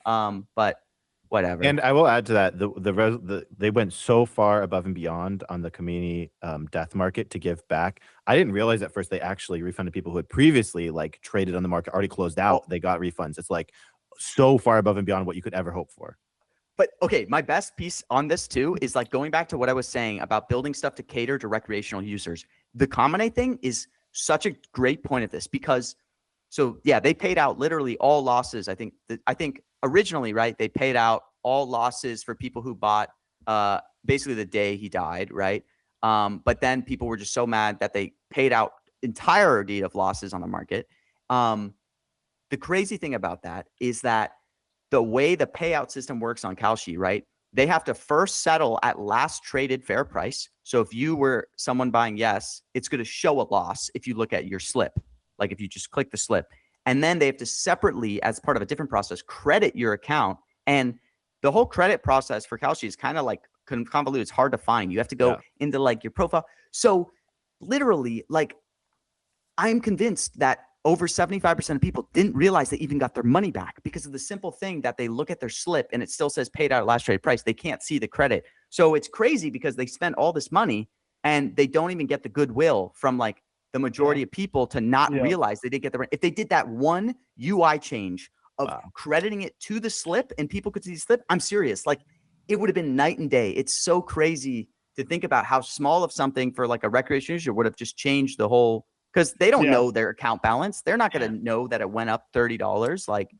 But whatever. And I will add to that, they went so far above and beyond on the community death market to give back. I didn't realize at first they actually refunded people who had previously like traded on the market, already closed out. They got refunds. It's like so far above and beyond what you could ever hope for. But okay, my best piece on this too is like going back to what I was saying about building stuff to cater to recreational users. The Common thing is such a great point of this because, so yeah, they paid out literally all losses. I think originally, right, they paid out all losses for people who bought basically the day he died, right? But then people were just so mad that they paid out entirety of losses on the market. The crazy thing about that is that the way the payout system works on Kalshi, right? They have to first settle at last traded fair price. So if you were someone buying yes, it's going to show a loss if you look at your slip, like if you just click the slip. And then they have to separately, as part of a different process, credit your account. And the whole credit process for Kalshi is kind of like convoluted. It's hard to find. You have to go into like your profile. So literally, like, I'm convinced that over 75% of people didn't realize they even got their money back because of the simple thing that they look at their slip and it still says paid out at last trade price. They can't see the credit. So it's crazy because they spent all this money and they don't even get the goodwill from like the majority of people to not realize they did get the rent. If they did that one UI change of crediting it to the slip and people could see the slip, I'm serious. Like it would have been night and day. It's so crazy to think about how small of something for like a recreation user would have just changed the whole, because they don't know their account balance. They're not going to know that it went up $30. Like,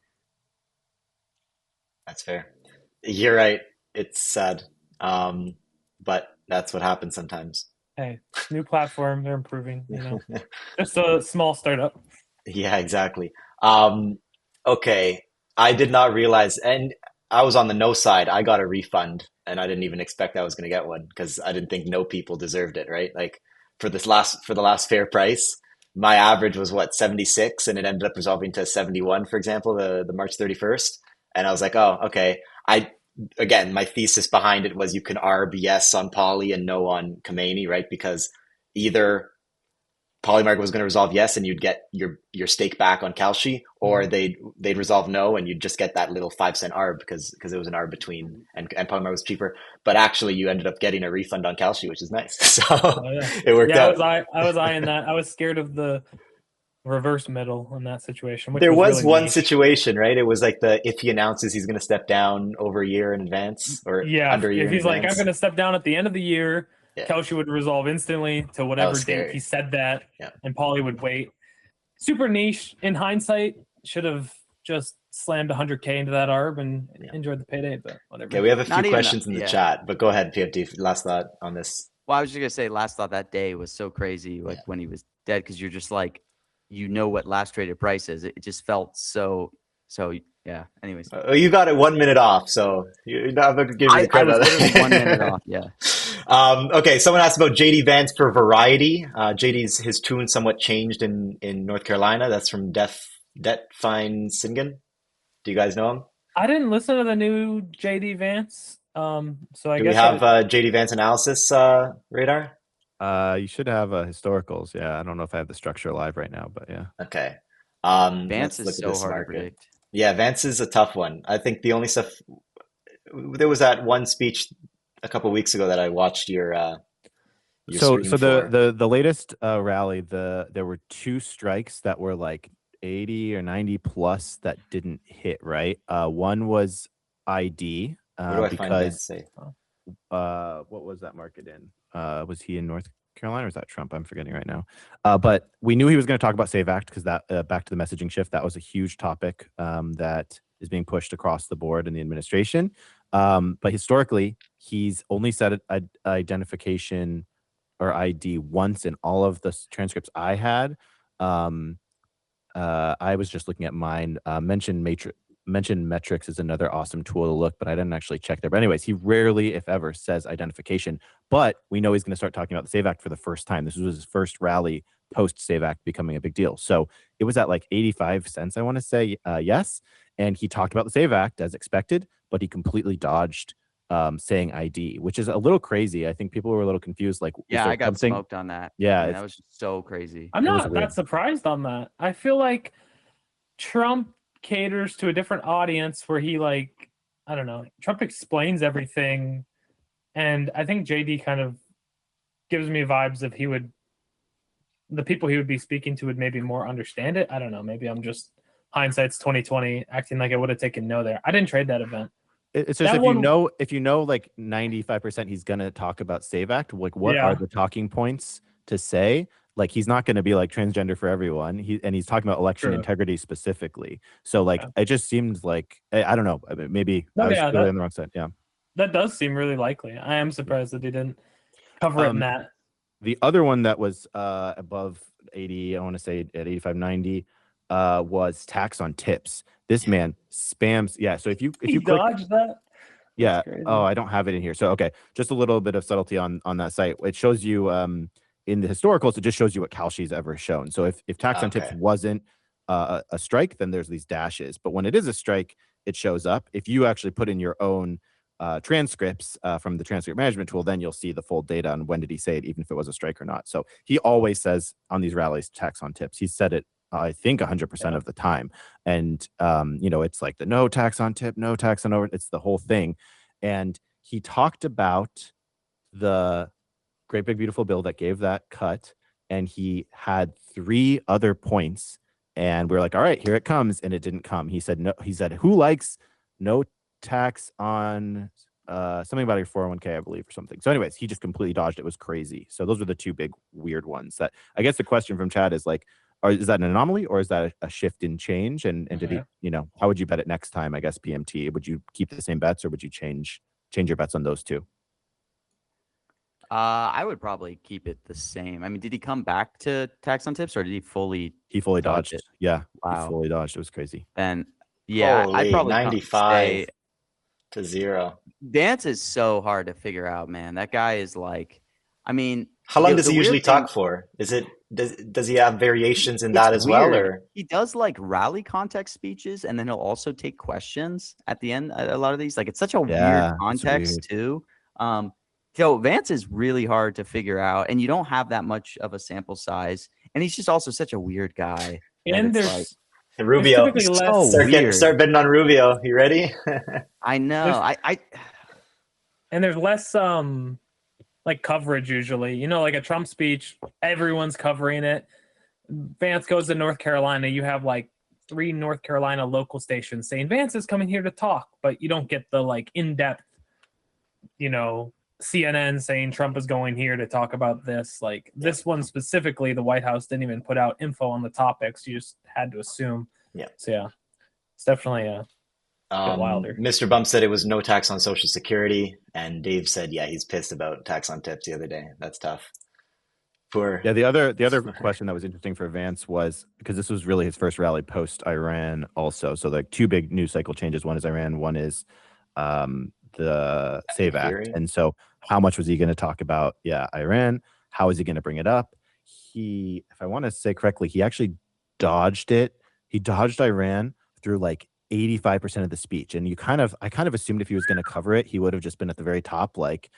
that's fair. You're right. It's sad. But that's what happens sometimes. Hey, new platform, they're improving, Just a small startup. Yeah, exactly. Okay. I did not realize, and I was on the no side. I got a refund and I didn't even expect I was going to get one because I didn't think no people deserved it, right? Like for the last fair price, my average was what, 76, and it ended up resolving to 71, for example, the March 31st. And I was like, oh, okay. Again, my thesis behind it was you can arb yes on Poly and no on Khomeini, right? Because either Polymarket was going to resolve yes and you'd get your stake back on Kalshi, or they'd resolve no and you'd just get that little 5 cent arb because it was an arb between, and Polymarket was cheaper. But actually you ended up getting a refund on Kalshi, which is nice. So it worked out. I was eyeing that. I was scared of the reverse middle in that situation, which There was was really one niche. situation, right? It was like if he announces he's going to step down over a year in advance or Yeah, under a year if in he's like, I'm advance. going to step down at the end of the year, Yeah, Kalshi would resolve instantly to that was whatever date he scary. said that, Yeah. and Paulie would wait. Super niche. In hindsight, should have just slammed 100K into that ARB and enjoyed the payday, but whatever. Okay, we have a few Not even questions in the yeah. chat, but go ahead, PFD. Last thought on this. Well, I was just gonna say, last thought that day was so crazy, like when he was dead, because you're just like, you know what last traded price is. It just felt so. Yeah. Anyways, You got it 1 minute off, so you're not going to give you the I credit. was literally 1 minute off. Yeah. Okay, someone asked about JD Vance for variety. JD's his tune somewhat changed in North Carolina. That's from Det Fine Singen. Do you guys know him? I didn't listen to the new JD Vance, so I Do we guess have JD Vance analysis radar? You should have historicals. Yeah, I don't know if I have the structure live right now, but yeah. Okay. Vance Let's is look at so this hard to market. predict. Yeah, Vance is a tough one. I think the only stuff there was that one speech a couple weeks ago that I watched your So stream for. the latest rally, there were 2 strikes that were like 80 or 90 plus that didn't hit, right? One was ID Where do I find Vance because safe? what was that market in? Was he in North Carolina or was that Trump? I'm forgetting right now. But we knew he was going to talk about Save Act because that back to the messaging shift, that was a huge topic that is being pushed across the board in the administration. But historically, he's only said identification or ID once in all of the transcripts I had. I was just looking at mine. Mention metrics is another awesome tool to look, but I didn't actually check there. But anyways, he rarely, if ever, says identification. But we know he's going to start talking about the Save Act for the first time. This was his first rally post Save Act becoming a big deal. So it was at like 85 cents, I want to say, yes. And he talked about the Save Act as expected, but he completely dodged saying ID, which is a little crazy. I think people were a little confused. Like, Yeah, I got smoked on that. Yeah, I mean, that was just so crazy. I'm not that surprised on that. I feel like Trump caters to a different audience where he I don't know, Trump explains everything, and I think JD kind of gives me vibes of the people he would be speaking to would maybe more understand it. I don't know, maybe I'm just hindsight's 2020 acting like I would have taken no there. I didn't trade that event. It's just if you know like 95% he's gonna talk about Save Act, like what are the talking points to say? Like he's not going to be like transgender for everyone. He's talking about election integrity specifically. So like it just seems like I don't know. Maybe I was really on the wrong side. Yeah, that does seem really likely. I am surprised that he didn't cover it in that. The other one that was above 80, I want to say at 85, 90, was tax on tips. This man spams. Yeah. So if you click dodged that. Yeah. Oh, I don't have it in here. So okay, just a little bit of subtlety on that site. It shows you in the historicals, it just shows you what Kalshi's ever shown. So if tax on tips wasn't a strike, then there's these dashes. But when it is a strike, it shows up. If you actually put in your own transcripts from the transcript management tool, then you'll see the full data on when did he say it, even if it was a strike or not. So he always says on these rallies, tax on tips. He said it, I think 100% of the time. And, it's like the no tax on tip, no tax on over. It's the whole thing. And he talked about the Great Big Beautiful Bill that gave that cut. And he had 3 other points. And we were like, all right, here it comes. And it didn't come. He said, no, he said, who likes no tax on something about your 401k, I believe, or something. So anyways, he just completely dodged. It was crazy. So those are the 2 big weird ones that I guess the question from Chad is like, is that an anomaly or is that a shift in change? And did he, how would you bet it next time? I guess PMT, would you keep the same bets or would you change your bets on those 2? I would probably keep it the same. I mean, did he come back to tax on tips or did he fully dodged it? Yeah. Wow. He fully dodged. It was crazy. And yeah, I'd probably 95 to 0. Vance is so hard to figure out, man. That guy is like, I mean, how long does he usually talk for? Is it does he have variations in that as well, or he does like rally context speeches and then he'll also take questions at the end? A lot of these, like, it's such a weird context too. So Vance is really hard to figure out, and you don't have that much of a sample size, and he's just also such a weird guy. And there's Rubio. Start betting on Rubio. You ready? I know. And there's less like coverage usually. Like a Trump speech, everyone's covering it. Vance goes to North Carolina, you have like 3 North Carolina local stations saying Vance is coming here to talk, but you don't get the like in-depth, CNN saying Trump is going here to talk about this. Like this one specifically, the White House didn't even put out info on the topics. You just had to assume. Yeah. So yeah, it's definitely a bit wilder. Mr. Bump said it was no tax on Social Security, and Dave said, yeah, he's pissed about tax on tips the other day. That's tough. Yeah, the other question that was interesting for Vance was because this was really his first rally post Iran also. So like 2 big news cycle changes. One is Iran, one is the Save Act. Fury. And so how much was he going to talk about Iran? How is he going to bring it up? He, if I want to say correctly, he actually dodged it. He dodged Iran through like 85% of the speech. And I kind of assumed if he was going to cover it, he would have just been at the very top, like,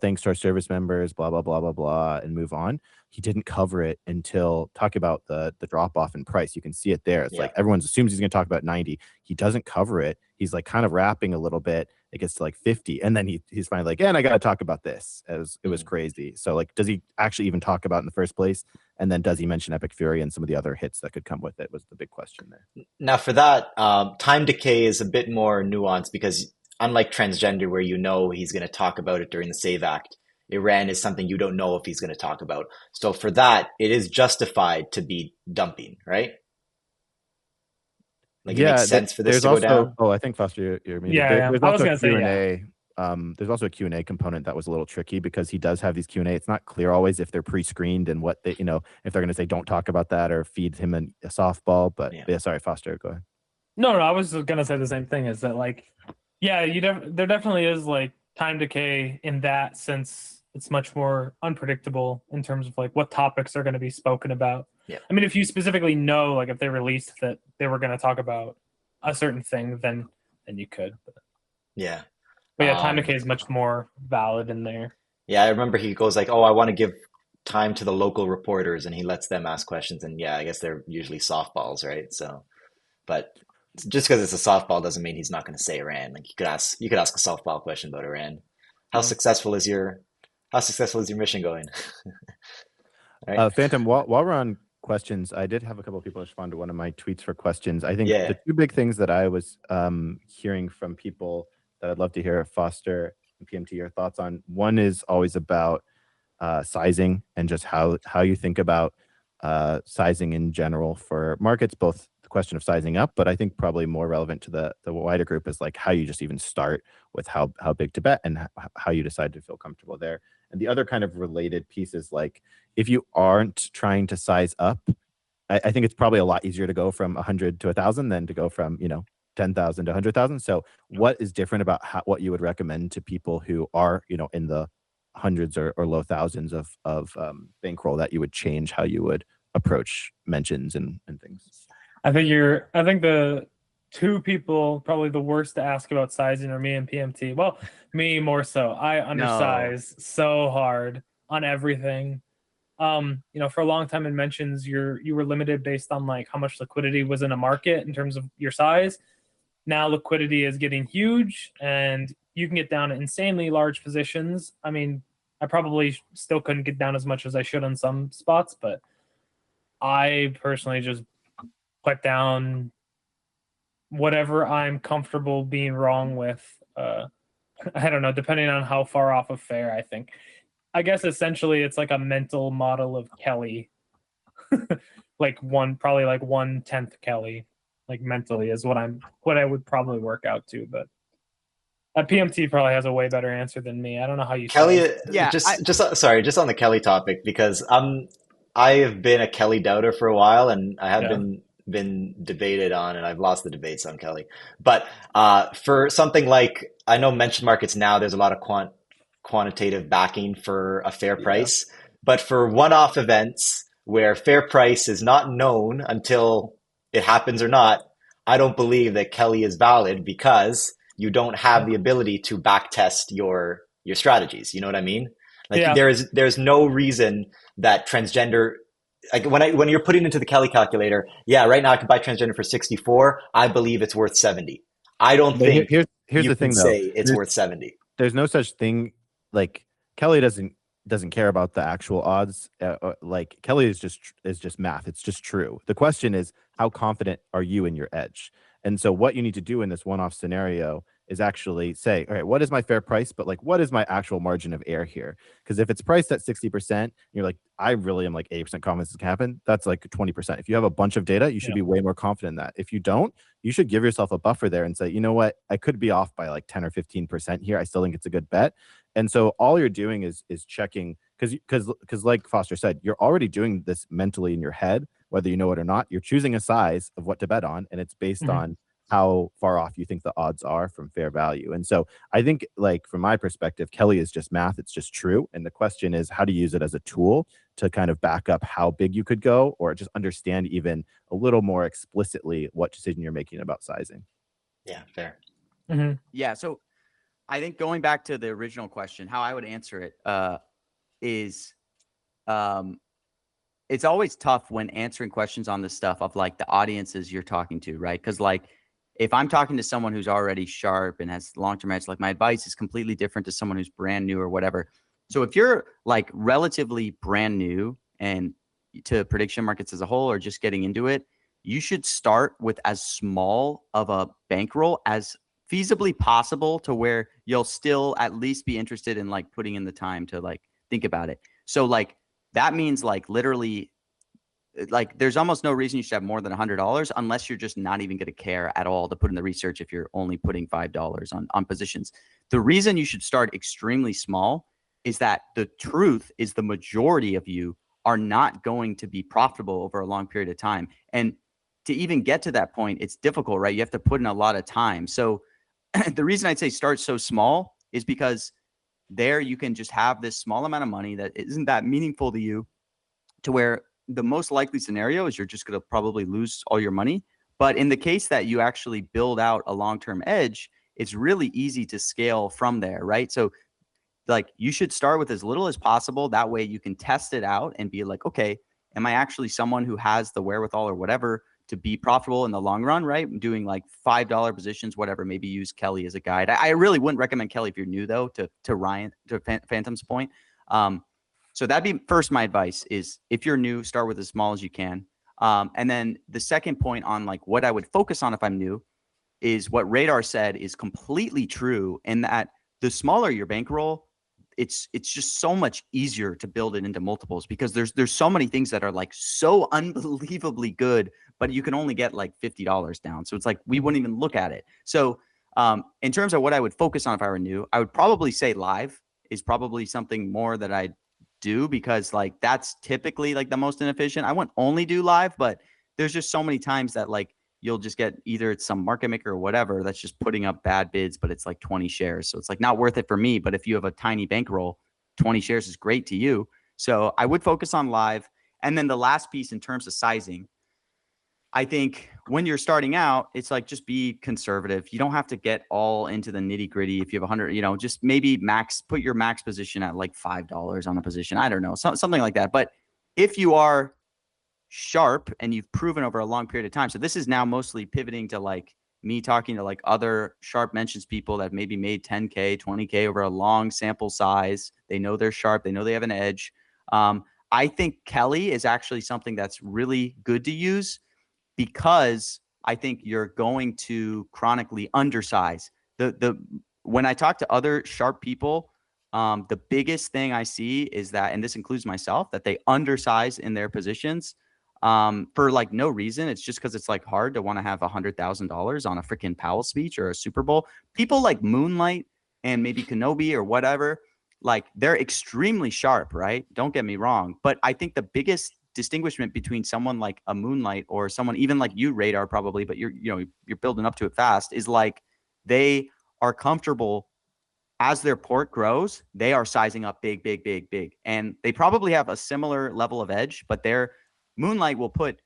thanks to our service members, blah, blah, blah, blah, blah, and move on. He didn't cover it until talking about the drop off in price. You can see it there. It's like everyone assumes he's going to talk about 90. He doesn't cover it. He's like kind of rapping a little bit. It gets to like 50. And then he's finally like, and I got to talk about this. It was crazy. So like, does he actually even talk about it in the first place? And then does he mention Epic Fury and some of the other hits that could come with it was the big question there. Now for that, time decay is a bit more nuanced because unlike transgender where he's going to talk about it during the Save Act, Iran is something you don't know if he's going to talk about. So for that, it is justified to be dumping, right? Like it makes sense for this to go down. Oh, I think Foster, you're muted. Yeah, There's I was also gonna a say, Q&A. There's also a Q&A component that was a little tricky because he does have these Q&A. It's not clear always if they're pre-screened and what they, if they're going to say don't talk about that or feed him a softball. But yeah, sorry, Foster, go ahead. No, I was going to say the same thing. Is that like, yeah, there definitely is like time decay in that sense. It's much more unpredictable in terms of like what topics are going to be spoken about. Yeah. I mean, if you specifically know, like if they released that they were going to talk about a certain thing, then you could. But yeah. Time decay is much more valid in there. Yeah, I remember he goes like, oh, I want to give time to the local reporters, and he lets them ask questions. And yeah, I guess they're usually softballs, right? So, but just because it's a softball doesn't mean he's not going to say Iran. Like you could ask a softball question about Iran. How successful is your mission going? Right? Phantom, while we're on questions, I did have a couple of people respond to one of my tweets for questions. I think the 2 big things that I was hearing from people that I'd love to hear Foster and PMT your thoughts on. One is always about sizing and just how you think about sizing in general for markets, both the question of sizing up, but I think probably more relevant to the wider group is like how you just even start with how big to bet and how you decide to feel comfortable there. And the other kind of related piece is like, if you aren't trying to size up, I think it's probably a lot easier to go from 100 to 1,000 than to go from, 10,000 to 100,000. So what is different about what you would recommend to people who are, in the hundreds or low thousands of bankroll that you would change how you would approach mentions and things? I think the 2 people probably the worst to ask about sizing are me and PMT. Well, me more so. I undersize so hard on everything. For a long time in mentions, you were limited based on like how much liquidity was in a market in terms of your size. Now liquidity is getting huge and you can get down to insanely large positions. I mean, I probably still couldn't get down as much as I should on some spots, but I personally just put down whatever I'm comfortable being wrong with. I don't know, depending on how far off of fair I think. I guess essentially it's like a mental model of Kelly. Like probably 1/10 Kelly, like mentally is what I would probably work out to, but PMT probably has a way better answer than me. I don't know how you Kelly, say. just on the Kelly topic, because I have been a Kelly doubter for a while, and I have been debated on, and I've lost the debates on Kelly. But for something like, I know mention markets now, there's a lot of quantitative backing for a fair price, but for one-off events where fair price is not known until it happens or not, I don't believe that Kelly is valid because you don't have the ability to back test your strategies. You know what I mean? Like there's no reason that transgender, like when you're putting into the Kelly calculator, right now I could buy transgender for 64. I believe it's worth 70. I don't think here's the thing though. Say it's worth 70. There's no such thing. Like Kelly doesn't doesn't care about the actual odds. Like Kelly is just math. It's just true. The question is, how confident are you in your edge? And so what you need to do in this one-off scenario is actually say, all right, what is my fair price? But like, what is my actual margin of error here? Because if it's priced at 60%, you're like, I really am like 80% confidence this can happen. That's like 20%. If you have a bunch of data, you should be way more confident in that. If you don't, you should give yourself a buffer there and say, you know what, I could be off by like 10 or 15% here. I still think it's a good bet. And so all you're doing is checking, because like Foster said, you're already doing this mentally in your head, whether you know it or not. You're choosing a size of what to bet on, and it's based on how far off you think the odds are from fair value. And so I think, like, from my perspective, Kelly is just math. It's just true. And the question is how to use it as a tool to kind of back up how big you could go, or just understand even a little more explicitly what decision you're making about sizing. Yeah, fair. Yeah. So I think going back to the original question, how I would answer it is it's always tough when answering questions on this stuff of like the audiences you're talking to, right? Because like if I'm talking to someone who's already sharp and has long-term edge, like my advice is completely different to someone who's brand new or whatever. So if you're like relatively brand new and to prediction markets as a whole or just getting into it, you should start with as small of a bankroll as feasibly possible to where you'll still at least be interested in like putting in the time to like think about it. So like that means like literally like there's almost no reason you should have more than $100 unless you're just not even going to care at all to put in the research if you're only putting $5 on positions. The reason you should start extremely small is that the truth is the majority of you are not going to be profitable over a long period of time. And to even get to that point, it's difficult, right? You have to put in a lot of time. So the reason I'd say start so small is because there you can just have this small amount of money that isn't that meaningful to you, to where the most likely scenario is you're just going to probably lose all your money. But in the case that you actually build out a long-term edge, it's really easy to scale from there, right? So like you should start with as little as possible. That way you can test it out and be like, okay, am I actually someone who has the wherewithal or whatever to be profitable in the long run, right? I'm doing like $5 positions, whatever, maybe use Kelly as a guide. I really wouldn't recommend Kelly if you're new though, to Ryan, to Phantom's point. So that'd be first, my advice is if you're new, start with as small as you can. And then the second point on like what I would focus on if I'm new is what Radar said is completely true, in that the smaller your bankroll, it's just so much easier to build it into multiples because there's so many things that are like so unbelievably good, but you can only get like $50 down. So it's like we wouldn't even look at it. So in terms of what I would focus on if I were new, I would probably say live is probably something more that I'd do, because like that's typically like the most inefficient. I wouldn't only do live, but there's just so many times that like you'll just get either it's some market maker or whatever that's just putting up bad bids, but it's like 20 shares. So it's like not worth it for me. But if you have a tiny bankroll, 20 shares is great to you. So I would focus on live. And then the last piece in terms of sizing, I think when you're starting out, it's like just be conservative. You don't have to get all into the nitty gritty. If you have 100, just maybe put your max position at like $5 on a position. I don't know, something like that. But if you are sharp and you've proven over a long period of time, so this is now mostly pivoting to like me talking to like other sharp mentions people that maybe made 10K, 20K over a long sample size. They know they're sharp. They know they have an edge. I think Kelly is actually something that's really good to use, because I think you're going to chronically undersize. When I talk to other sharp people, the biggest thing I see is that, and this includes myself, that they undersize in their positions for like no reason. It's just because it's like hard to want to have $100,000 on a freaking Powell speech or a Super Bowl. People like Moonlight and maybe Kenobi or whatever, like they're extremely sharp, right? Don't get me wrong. But I think the biggest distinguishment between someone like a Moonlight or someone even like you, Radar, probably, but you're building up to it fast, is like they are comfortable as their port grows, they are sizing up big, big, big, big. And they probably have a similar level of edge, but their Moonlight will put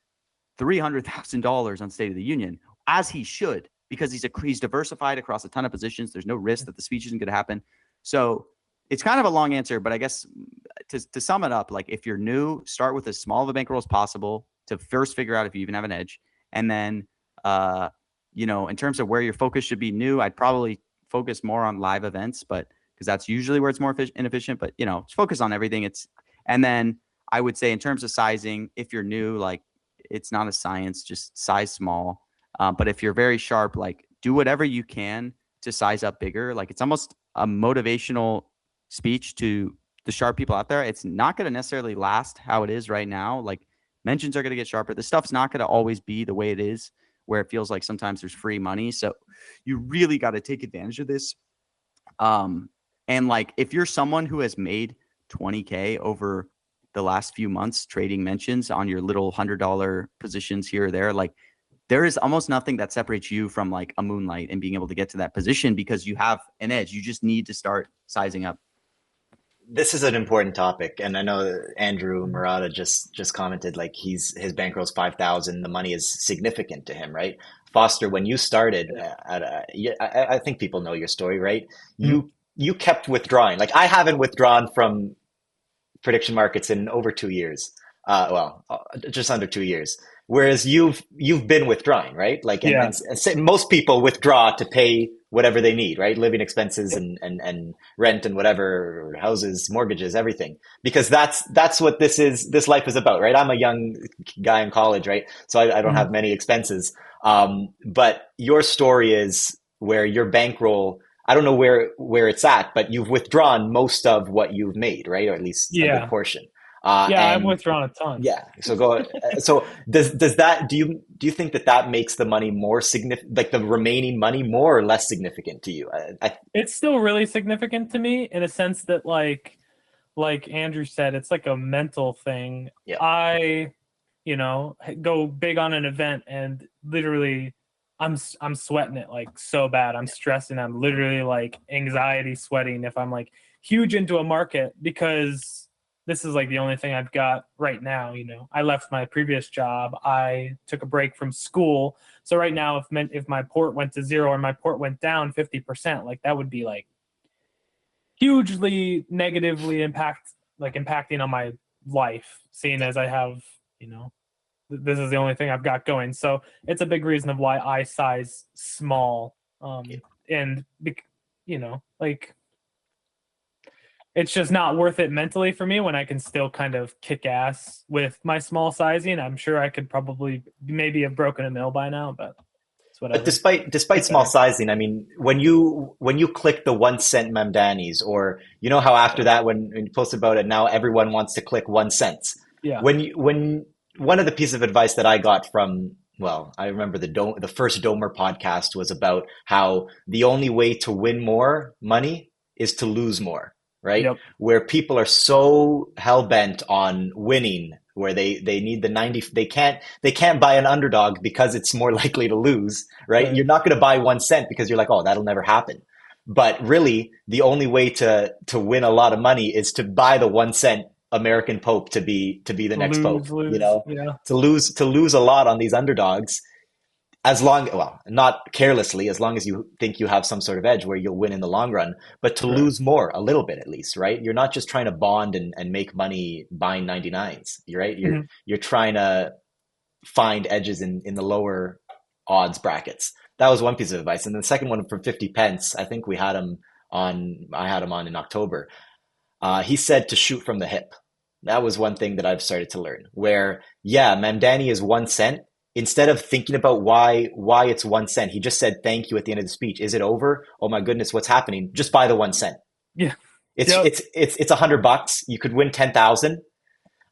$300,000 on State of the Union, as he should, because he's diversified across a ton of positions. There's no risk that the speech isn't going to happen. So it's kind of a long answer, but I guess to sum it up, like if you're new, start with as small of a bankroll as possible to first figure out if you even have an edge. And then, in terms of where your focus should be new, I'd probably focus more on live events, but because that's usually where it's more inefficient. But just focus on everything. And then I would say in terms of sizing, if you're new, like it's not a science, just size small. But if you're very sharp, like do whatever you can to size up bigger. Like it's almost a motivational speech to the sharp people out there. It's not going to necessarily last how it is right now. Like mentions are going to get sharper. The stuff's not going to always be the way it is, where it feels like sometimes there's free money. So you really got to take advantage of this. And like, if you're someone who has made 20K over the last few months trading mentions on your little $100 positions here or there, like there is almost nothing that separates you from like a Moonlight and being able to get to that position, because you have an edge. You just need to start sizing up. This is an important topic, and I know Andrew Murata just commented like his bankroll's 5,000. The money is significant to him, right? Foster, when you started, I think people know your story, right? You kept withdrawing. Like I haven't withdrawn from prediction markets in over 2 years. Just under 2 years. Whereas you've been withdrawing, right? Like, and most people withdraw to pay whatever they need, right? Living expenses and rent and whatever, houses, mortgages, everything. Because that's what this life is about, right? I'm a young guy in college, right? So I don't have many expenses. But your story is where your bankroll, I don't know where it's at, but you've withdrawn most of what you've made, right? Or at least a good portion. I've withdrawn a ton. Yeah. So does that, do you think that makes the money more significant, like the remaining money more or less significant to you? It's still really significant to me in a sense that like Andrew said, it's like a mental thing. Yeah. I, go big on an event and literally I'm sweating it like so bad. I'm stressing. I'm literally like anxiety sweating if I'm like huge into a market, because this is like the only thing I've got right now. I left my previous job. I took a break from school. So right now, if my port went to zero or my port went down 50%, like that would be like hugely negatively impacting on my life, seeing as I have, this is the only thing I've got going. So it's a big reason of why I size small. And like, it's just not worth it mentally for me when I can still kind of kick ass with my small sizing. I'm sure I could probably maybe have broken a mill by now, but it's whatever. But despite small sizing, I mean, when you click the 1 cent Mamdanis, or how after that when you post about it, now everyone wants to click 1 cent. Yeah. When one of the pieces of advice that I got from, well, I remember the first Domer podcast was about how the only way to win more money is to lose more. Right? Yep. Where people are so hell bent on winning, where they need the 90, they can't buy an underdog because it's more likely to lose, right? You're not going to buy 1 cent because you're like, oh, that'll never happen. But really, the only way to win a lot of money is to buy the 1 cent American Pope to be the next Pope. To lose a lot on these underdogs. Not carelessly, as long as you think you have some sort of edge where you'll win in the long run, but to lose more, a little bit at least, right? You're not just trying to bond and make money buying 99s, right? You're trying to find edges in the lower odds brackets. That was one piece of advice. And the second one from 50 Pence, I think I had him on in October. He said to shoot from the hip. That was one thing that I've started to learn, where, Mamdani is 1 cent. Instead of thinking about why it's 1 cent, he just said thank you at the end of the speech. Is it over? Oh my goodness, what's happening? Just buy the 1 cent. Yeah. It's $100. You could win 10,000.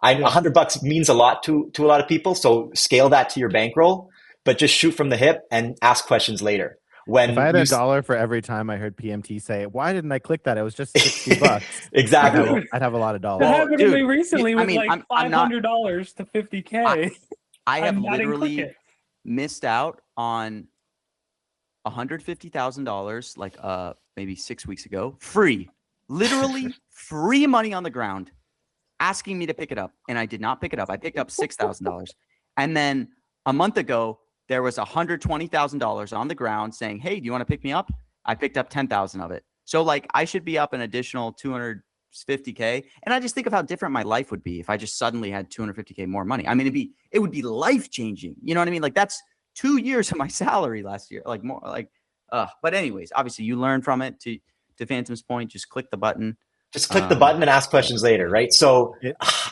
$100 means a lot to a lot of people. So scale that to your bankroll, but just shoot from the hip and ask questions later. If I had $1 for every time I heard PMT say, "Why didn't I click that? It was just $60." Exactly. I'd have a lot of dollars. That happened to me recently with $500 to 50K. I have literally missed out on $150,000 like maybe 6 weeks ago. Literally free money on the ground, asking me to pick it up, and I did not pick it up. I picked up $6,000, and then a month ago there was $120,000 on the ground saying, "Hey, do you want to pick me up?" I picked up 10,000 of it. So like I should be up an additional 250K. And I just think of how different my life would be if I just suddenly had 250K more money. I mean, it would be life changing. You know what I mean? Like that's 2 years of my salary last year, like more like, but anyways, obviously you learn from it to to Phantom's point, just click the button. Just click the button and ask questions later, right? So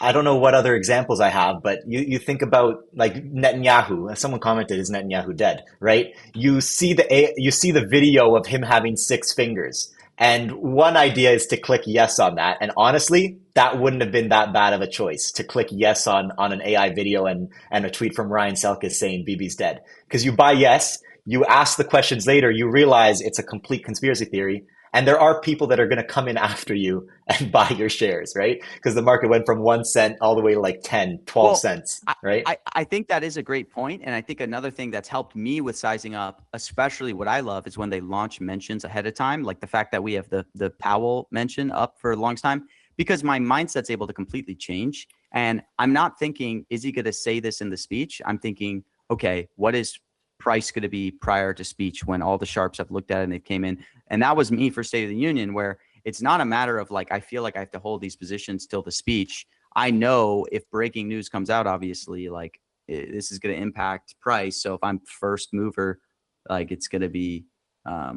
I don't know what other examples I have, but you think about like Netanyahu. Someone commented, "Is Netanyahu dead?" Right? You see the video of him having 6 fingers, and one idea is to click yes on that. And honestly, that wouldn't have been that bad of a choice to click yes on an AI video and a tweet from Ryan Selkis saying Bibi's dead, because you buy yes, you ask the questions later, you realize it's a complete conspiracy theory. And there are people that are going to come in after you and buy your shares, right? Because the market went from 1 cent all the way to like 10, 12 cents, right? I think that is a great point. And I think another thing that's helped me with sizing up, especially what I love, is when they launch mentions ahead of time, like the fact that we have the Powell mention up for a long time, because my mindset's able to completely change. And I'm not thinking, is he going to say this in the speech? I'm thinking, okay, what is price going to be prior to speech when all the sharps have looked at it and they came in? And that was me for State of the Union, where it's not a matter of like, I feel like I have to hold these positions till the speech. I know if breaking news comes out, obviously, like this is going to impact price. So if I'm first mover, like it's going to be, a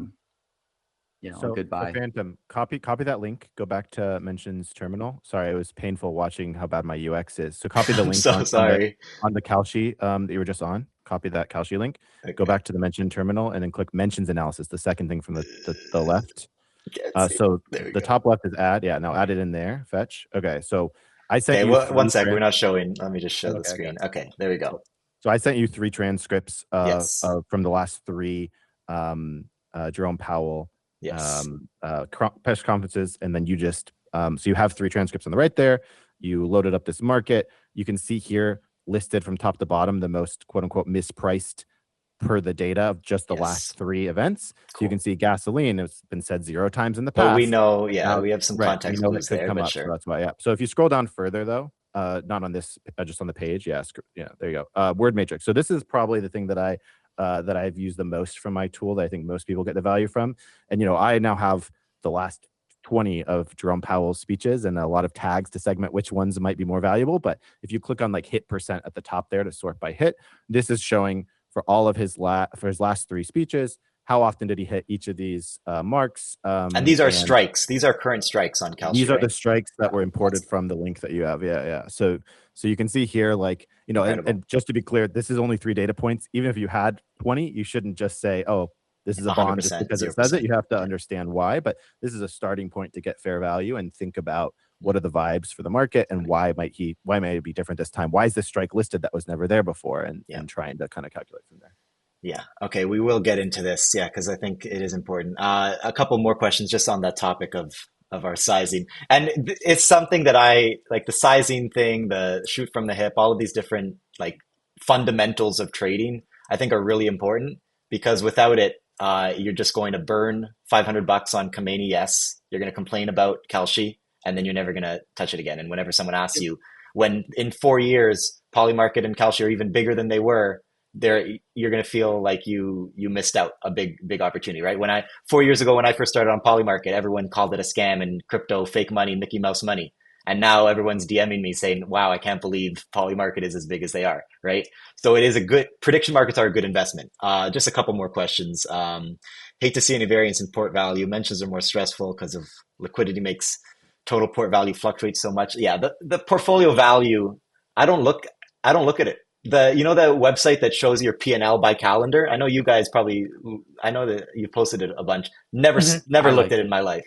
good buy. Phantom, copy that link. Go back to mentions terminal. Sorry, it was painful watching how bad my UX is. So copy the link on the Kalshi that you were just on. Copy that Kalshi link. Okay. Go back to the mention terminal and then click mentions analysis, the second thing from the left. So the top left is add. Yeah, now add it in there. Fetch. Okay, so I sent you. One sec. We're not showing. Let me just show the screen. Okay, there we go. So I sent you 3 transcripts from the last 3 Jerome Powell press conferences, and then you just so you have 3 transcripts on the right there. You loaded up this market. You can see here listed from top to bottom the most quote unquote mispriced per the data of just the last 3 events. Cool. So you can see gasoline, it's been said 0 times in the past. But we know, we have some context clues there, but sure. So that's why, So if you scroll down further though, not on this, just on the page. There you go. Word matrix. So this is probably the thing that I've used the most from my tool that I think most people get the value from. And, I now have the last 20 of Jerome Powell's speeches and a lot of tags to segment which ones might be more valuable. But if you click on like hit percent at the top there to sort by hit, this is showing for all of his last 3 speeches, how often did he hit each of these marks? And these are strikes. These are current strikes on Kalshi. These are the strikes that were imported from the link that you have. Yeah. So you can see here, like, and just to be clear, this is only 3 data points. Even if you had 20, you shouldn't just say, oh, this is a bond just because 0%. It says it. You have to understand why. But this is a starting point to get fair value and think about what are the vibes for the market and why might it be different this time? Why is this strike listed that was never there before? And trying to kind of calculate from there. Yeah. Okay. We will get into this. Yeah. Because I think it is important. A couple more questions just on that topic of our sizing. And it's something that I like, the sizing thing, the shoot from the hip, all of these different like fundamentals of trading, I think are really important, because without it, you're just going to burn $500 on Khomeini. Yes. You're going to complain about Kalshi, and then you're never going to touch it again. And whenever someone asks you, when in 4 years, Polymarket and Kalshi are even bigger than they were, you're going to feel like you missed out a big opportunity, right? 4 years ago, when I first started on Polymarket, everyone called it a scam and crypto, fake money, Mickey Mouse money. And now everyone's DMing me saying, wow, I can't believe Polymarket is as big as they are, right? So it is prediction markets are a good investment. Just a couple more questions. Hate to see any variance in port value. Mentions are more stressful because of liquidity makes total port value fluctuate so much. Yeah, the portfolio value, I don't look at it. The website that shows your P&L by calendar. I know you guys I know that you posted it a bunch. Never looked at it in my life.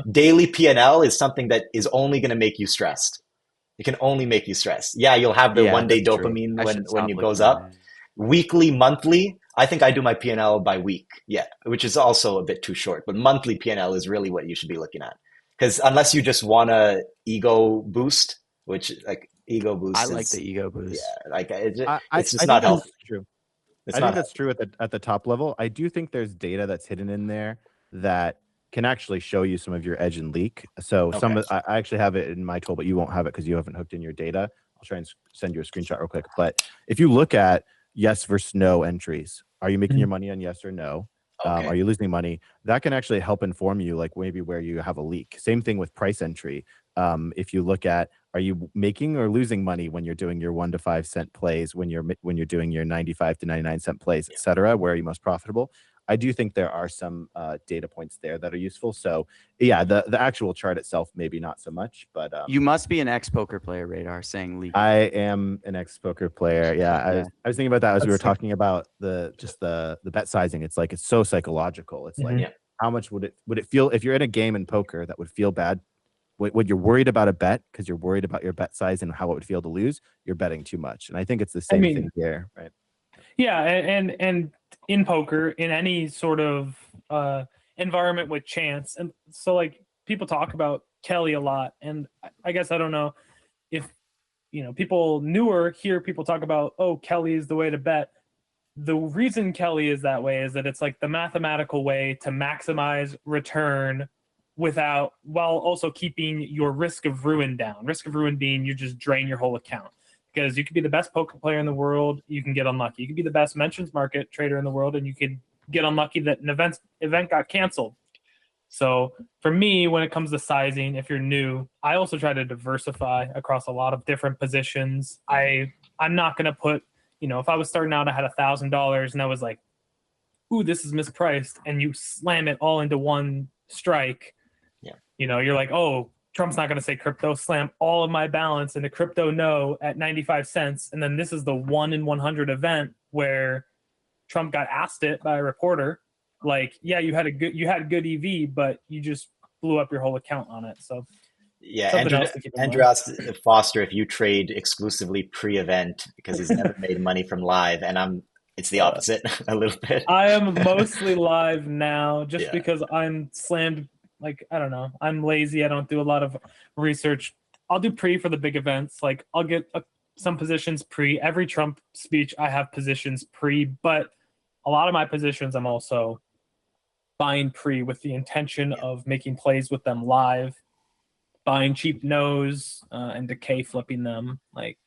Daily P&L is something that is only going to make you stressed. It can only make you stressed. Yeah, you'll have the 1 day dopamine when it goes up. Weekly, monthly, I think I do my P&L by week. Yeah, which is also a bit too short. But monthly P&L is really what you should be looking at. Because unless you just want a ego boost, which like ego boost, I like the ego boost. Yeah, like it's just not helpful. True. I think that's true at the top level. I do think there's data that's hidden in there that can actually show you some of your edge and leak. So I actually have it in my tool, but you won't have it because you haven't hooked in your data. I'll try and send you a screenshot real quick. But if you look at yes versus no entries, are you making your money on yes or no? Are you losing money? That can actually help inform you, like maybe where you have a leak. Same thing with price entry. If you look at, are you making or losing money when you're doing your 1 to 5 cent plays, when you're doing your 95 to 99 cent plays, etc., where are you most profitable? I do think there are some data points there that are useful. So yeah, the actual chart itself, maybe not so much, but You must be an ex-poker player, Radar, saying legal. I am an ex-poker player. Yeah, I was thinking about that as we were talking about the bet sizing. It's like it's so psychological. It's like how much would it feel if you're in a game in poker that would feel bad? When you're worried about a bet because you're worried about your bet size and how it would feel to lose, you're betting too much. And I think it's the same thing here, right? Yeah, and in poker, in any sort of environment with chance, and so like people talk about Kelly a lot, and I guess I don't know if people newer hear people talk about, oh, Kelly is the way to bet. The reason Kelly is that way is that it's like the mathematical way to maximize return while also keeping your risk of ruin down. Risk of ruin being you just drain your whole account. Because you could be the best poker player in the world, you can get unlucky. You could be the best mentions market trader in the world, and you could get unlucky that an event got canceled. So for me, when it comes to sizing, if you're new, I also try to diversify across a lot of different positions. I'm not going to put, if I was starting out, I had $1,000 and I was like, ooh, this is mispriced, and you slam it all into one strike. Yeah. You're like, oh, Trump's not going to say crypto, slam all of my balance into crypto no at 95 cents. And then this is the 1 in 100 event where Trump got asked it by a reporter. Like, yeah, you had good EV, but you just blew up your whole account on it. So yeah, Andrew asked Foster if you trade exclusively pre-event because he's never made money from live. And it's the opposite a little bit. I am mostly live now just because I'm slammed. Like, I don't know. I'm lazy. I don't do a lot of research. I'll do pre for the big events. Like, I'll get some positions pre. Every Trump speech, I have positions pre. But a lot of my positions, I'm also buying pre with the intention of making plays with them live, buying cheap no's and decay flipping them, like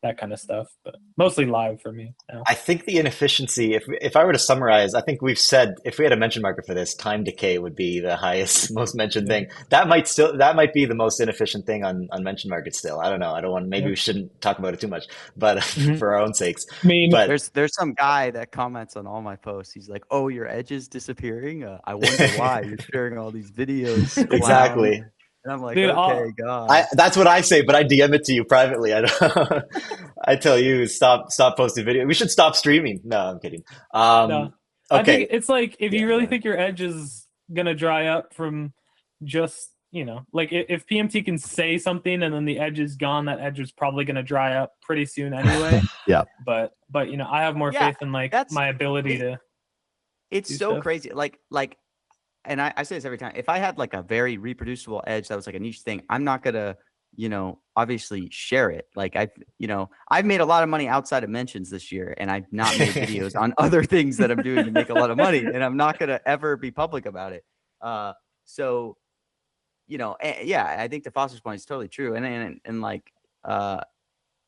that kind of stuff. But mostly live for me now. I think the inefficiency, if I were to summarize, I think we've said if we had a mention market for this, time decay would be the highest, most mentioned thing. That might be the most inefficient thing on mention market still. I don't know. Maybe we shouldn't talk about it too much, but for our own sakes. But there's some guy that comments on all my posts. He's like, oh, your edge is disappearing. I wonder why you're sharing all these videos. Exactly. And I'm like, dude, okay, God. That's what I say, but I DM it to you privately. I tell you, stop posting video. We should stop streaming. No, I'm kidding. No. Okay. I think it's like if you really think your edge is gonna dry up from just like if PMT can say something and then the edge is gone, that edge is probably gonna dry up pretty soon anyway. Yeah. But I have more faith in my ability to. It's so crazy. Like. And I say this every time. If I had like a very reproducible edge that was like a niche thing, I'm not gonna, obviously share it. Like I've made a lot of money outside of mentions this year, and I've not made videos on other things that I'm doing to make a lot of money, and I'm not gonna ever be public about it. So, I think the Foster's point is totally true, and like,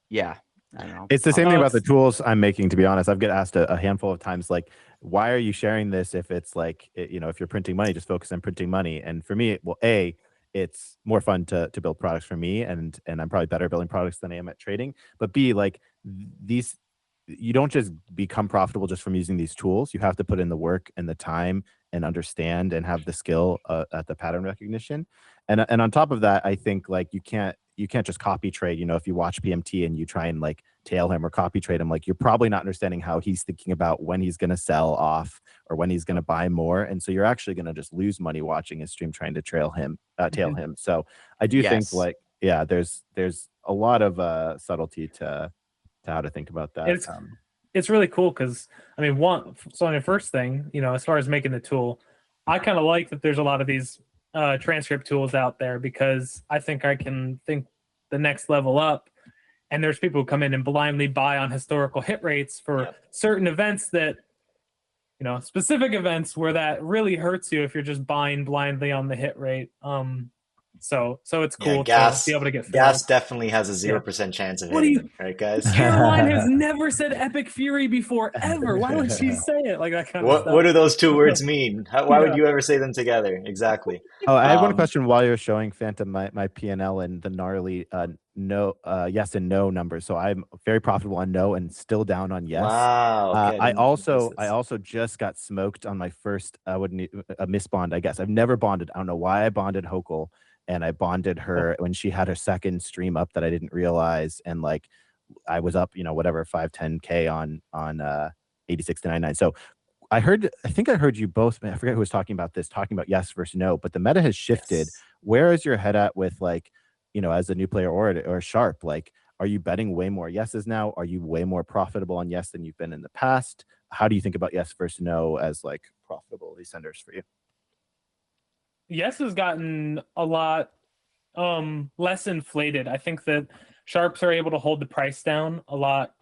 yeah. I don't know. It's the same thing about the tools I'm making, to be honest. I've get asked a handful of times, like, why are you sharing this if it's like, if you're printing money, just focus on printing money. And for me, well, it's more fun to build products for me, and I'm probably better building products than I am at trading. But B, like you don't just become profitable just from using these tools. You have to put in the work and the time and understand and have the skill at the pattern recognition. And on top of that, I think like you can't just copy trade. If you watch PMT and you try and like tail him or copy trade him, like you're probably not understanding how he's thinking about when he's going to sell off or when he's going to buy more. And so you're actually going to just lose money watching his stream trying to tail him. So I do think like, there's a lot of subtlety to how to think about that. It's really cool because on the first thing, as far as making the tool, I kind of like that there's a lot of these transcript tools out there because I think I can think the next level up. And there's people who come in and blindly buy on historical hit rates for certain events that, specific events where that really hurts you if you're just buying blindly on the hit rate. So it's cool to be able to get filled. Gas definitely has a 0% chance of hitting, right, guys? Caroline has never said Epic Fury before, ever. Why would she say it? Like that kind of stuff. What do those two words mean? Why would you ever say them together? Exactly. Oh, I had one question while you're showing Phantom my P&L and the gnarly no, yes and no numbers. So I'm very profitable on no and still down on yes. Wow. Okay, I I didn't notice also I this. also just got smoked on my first a miss bond. I guess I've never bonded. I don't know why I bonded Hokel, and I bonded Oh, her when she had her second stream up that I didn't realize, and like I was up, whatever 5-10K on 86 to 99. So I think I heard you both, I forget who was talking about this, talking about yes versus no, but the meta has shifted. Yes. Where is your head at with like, as a new player or sharp, like, are you betting way more yeses now? Are you way more profitable on yes than you've been in the past? How do you think about yes versus no as like profitable senders for you? yes has gotten a lot less inflated. I think that sharps are able to hold the price down a lot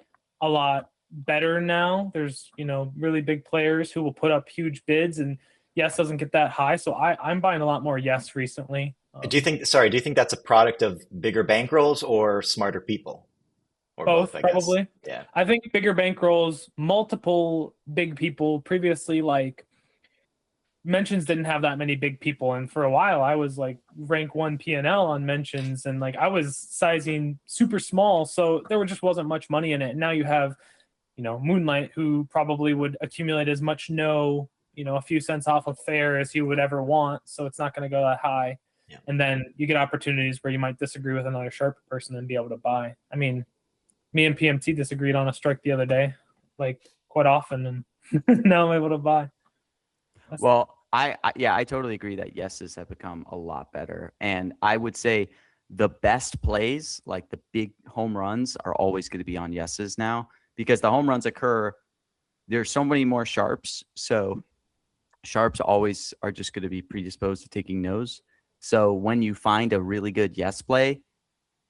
better now. There's, really big players who will put up huge bids, and yes doesn't get that high. So I'm buying a lot more yes recently. Do you think that's a product of bigger bankrolls or smarter people? Or both, Both, I guess. probably. Yeah. I think bigger bankrolls, multiple big people previously, like mentions didn't have that many big people, and for a while I was like rank 1 PNL on mentions, and like I was sizing super small, so there just wasn't much money in it. And now you have, Moonlight, who probably would accumulate as much no, a few cents off of fair as he would ever want, so it's not going to go that high. Yeah. And then you get opportunities where you might disagree with another sharp person and be able to buy. I mean, me and PMT disagreed on a strike the other day, like quite often, and now I'm able to buy. Well, I totally agree that yeses have become a lot better. And I would say the best plays, like the big home runs, are always going to be on yeses now, because the home runs occur. There's so many more sharps. So sharps always are just going to be predisposed to taking no's. So when you find a really good yes play,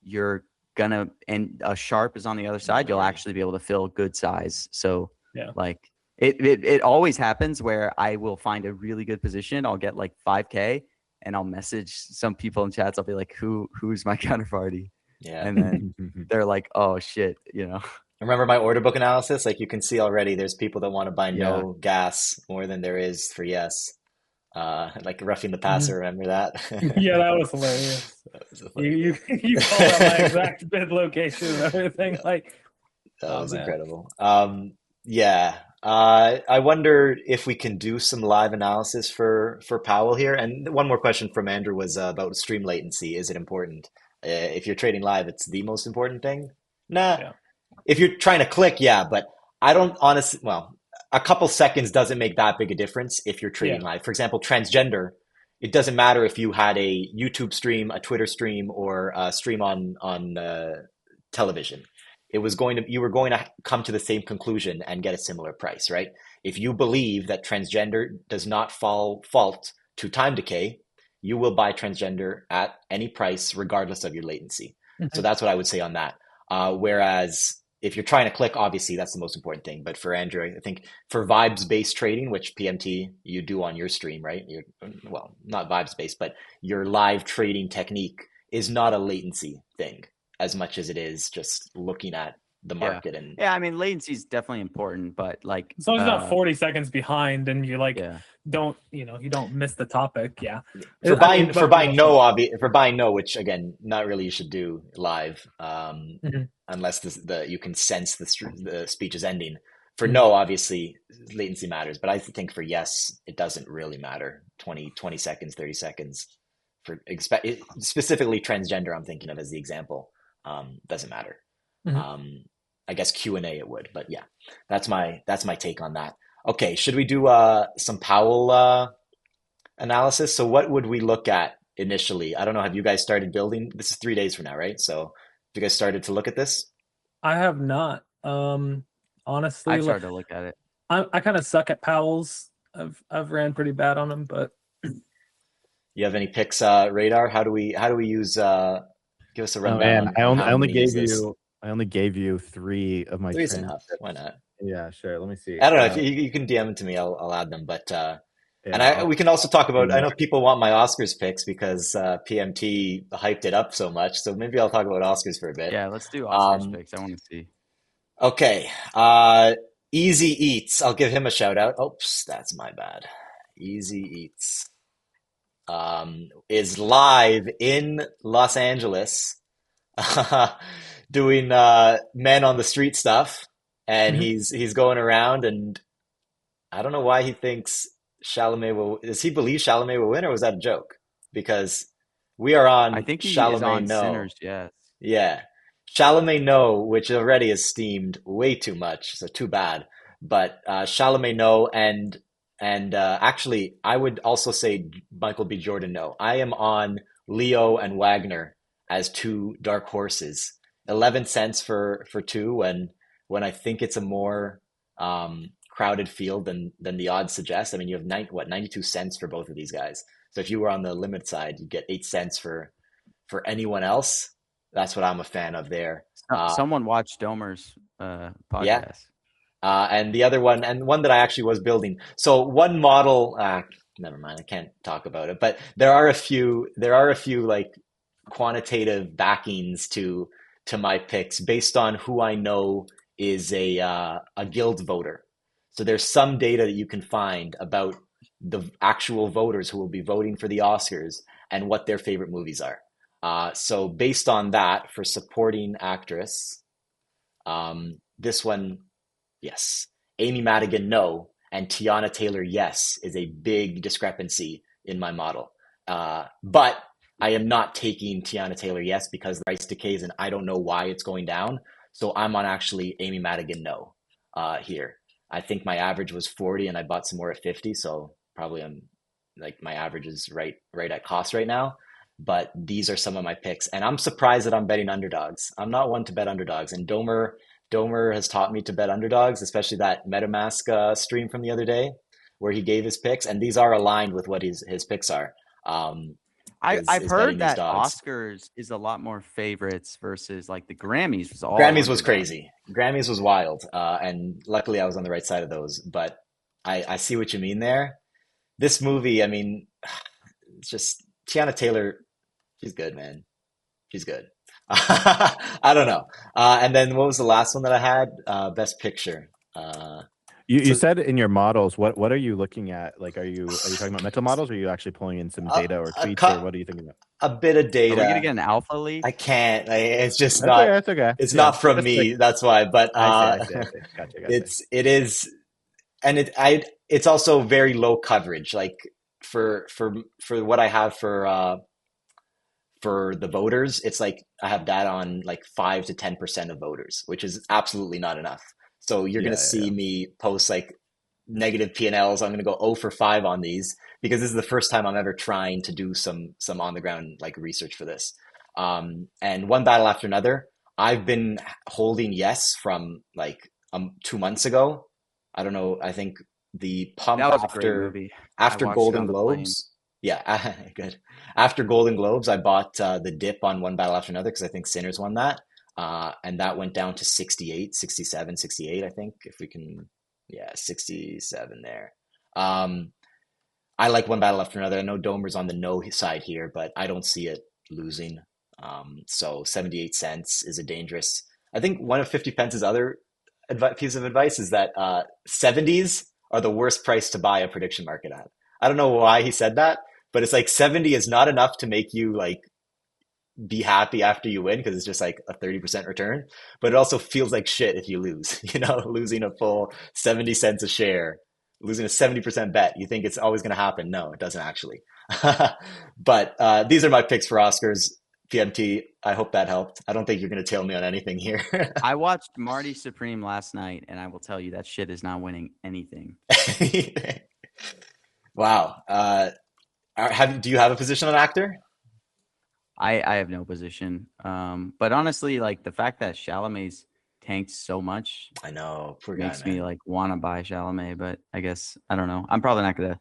you're gonna, and a sharp is on the other side, you'll actually be able to fill good size. So Yeah. like it always happens where I will find a really good position. I'll get like 5K and I'll message some people in chats. I'll be like, who's my counterparty? Yeah. And then they're like, oh shit, Remember my order book analysis? Like you can see already there's people that want to buy Yeah. no gas more than there is for yes. Like roughing the passer, remember that? Yeah, that was hilarious. That was a You called out my exact bid location and everything. Like, That oh was man. incredible. Yeah. I wonder if we can do some live analysis for Powell here. And one more question from Andrew was about stream latency. Is it important? If you're trading live, it's the most important thing? Nah. Yeah. If you're trying to click, yeah, but I don't honestly, well, a couple seconds doesn't make that big a difference if you're trading Yeah. live. For example, transgender, it doesn't matter if you had a YouTube stream, a Twitter stream, or a stream on television. You were going to come to the same conclusion and get a similar price, right? If you believe that transgender does not fault to time decay, you will buy transgender at any price regardless of your latency. So that's what I would say on that. Whereas if you're trying to click, obviously that's the most important thing. But for Andrew, I think for vibes-based trading, which PMT you do on your stream, right? Well, not vibes-based, but your live trading technique is not a latency thing as much as it is just looking at the market. And I mean, latency is definitely important, but like, as long as you're not 40 seconds behind and you like yeah. don't you don't miss the topic. Yeah. for I mean, buying no, which again, not really you should do live, unless you can sense the speech is ending. For no, obviously latency matters, but I think for yes, it doesn't really matter. 20 seconds, 30 seconds for specifically transgender. I'm thinking of as the example. Doesn't matter. I guess Q&A it would, but yeah, that's my take on that. Okay, should we do some Powell analysis? So what would we look at initially? I don't know. Have you guys started building? This is 3 days from now, right? So have you guys started to look at this? I have not. Honestly, I started to look at it. I kind of suck at Powell's. I've ran pretty bad on them, but you have any picks, Radar? How do we use? Give us a rundown. I only gave you 3 of my. 3's enough. Why not? Yeah, sure. Let me see. I don't know if you can DM them to me. I'll add them, but. Yeah, we can also talk about, I know people want my Oscars picks because PMT hyped it up so much. So maybe I'll talk about Oscars for a bit. Yeah, let's do Oscars picks. I want to see. Okay. Easy Eats. I'll give him a shout out. Oops, that's my bad. Easy Eats is live in Los Angeles doing men on the street stuff, and Mhm. he's going around, and I don't know why he thinks Chalamet will. Does he believe Chalamet will win, or was that a joke? Because we are I on think he is Chalamet on no. Sinners, yes. Yeah. Chalamet no, which already is steamed way too much, so too bad. But Chalamet no, and actually, I would also say Michael B. Jordan no. I am on Leo and Wagner as two dark horses. 11 cents for two when I think it's a more crowded field than the odds suggest. I mean, you have 92 cents for both of these guys. So if you were on the limit side, you'd get 8 cents for anyone else. That's what I'm a fan of there. Someone watched Domer's Yeah. podcast. And the other one, and one that I actually was building. So one model, never mind, I can't talk about it, but there are a few like quantitative backings to my picks based on who I know is a guild voter. So there's some data that you can find about the actual voters who will be voting for the Oscars and what their favorite movies are. So based on that, for supporting actress, this one, yes. Amy Madigan, no. And Tiana Taylor, yes, is a big discrepancy in my model. But I am not taking Tiana Taylor, yes, because the price decays and I don't know why it's going down. So I'm on actually Amy Madigan, no, here. I think my average was 40 and I bought some more at 50. So probably I'm like my average is right at cost right now. But these are some of my picks. And I'm surprised that I'm betting underdogs. I'm not one to bet underdogs. And Domer has taught me to bet underdogs, especially that MetaMask stream from the other day where he gave his picks, and these are aligned with what his picks are. Um, I've is betting heard these that dogs. Oscars is a lot more favorites versus like the Grammys was all Grammys was underdogs. crazy. Grammys was wild, and luckily I was on the right side of those. But I see what you mean there. This movie, I mean, it's just Tiana Taylor. She's good, man. She's good. I don't know. And then what was the last one that I had? Best Picture. You So said in your models, what are you looking at? Like, are you talking about mental models, or are you actually pulling in some a, data or a, tweets, or cu- what are you thinking about? a bit of Are we gonna data. get an alpha I leak? can't. It's just That's okay. not. That's okay. It's Yeah, not from just like me. That's why. But I see. Gotcha. it is, and it's also very low coverage. Like for what I have for the voters, it's like I have data on like 5 to 10% of voters, which is absolutely not enough. So you're gonna Yeah. see me post like negative P&Ls. I'm gonna go 0 for 5 on these because this is the first time I'm ever trying to do some on the ground like research for this. And one battle after another, I've been holding yes from like 2 months ago. I don't know. I think the pump That was a great movie. I after watched it Golden on the plane. Globes. Yeah, good. After Golden Globes, I bought the dip on one battle after another because I think Sinners won that. And that went down to 68, 67, 68. I think, if we can, yeah, 67 there. Um, I like one battle after another. I know Domer's on the no side here, but I don't see it losing. So 78 cents is a dangerous. I think one of 50 pence's other piece of advice is that 70s are the worst price to buy a prediction market at. I don't know why he said that, but it's like 70 is not enough to make you like be happy after you win because it's just like a 30% return, but it also feels like shit if you lose, losing a full 70 cents a share, losing a 70% bet. You think it's always going to happen. No, it doesn't actually. But these are my picks for Oscars. PMT, I hope that helped. I don't think you're going to tail me on anything here. I watched Marty Supreme last night, and I will tell you that shit is not winning anything. Wow. Do you have a position on actor? I have no position. But honestly, like the fact that Chalamet's tanked so much I know, poor guy, makes me man. like want to buy Chalamet, but I guess I don't know. I'm probably not gonna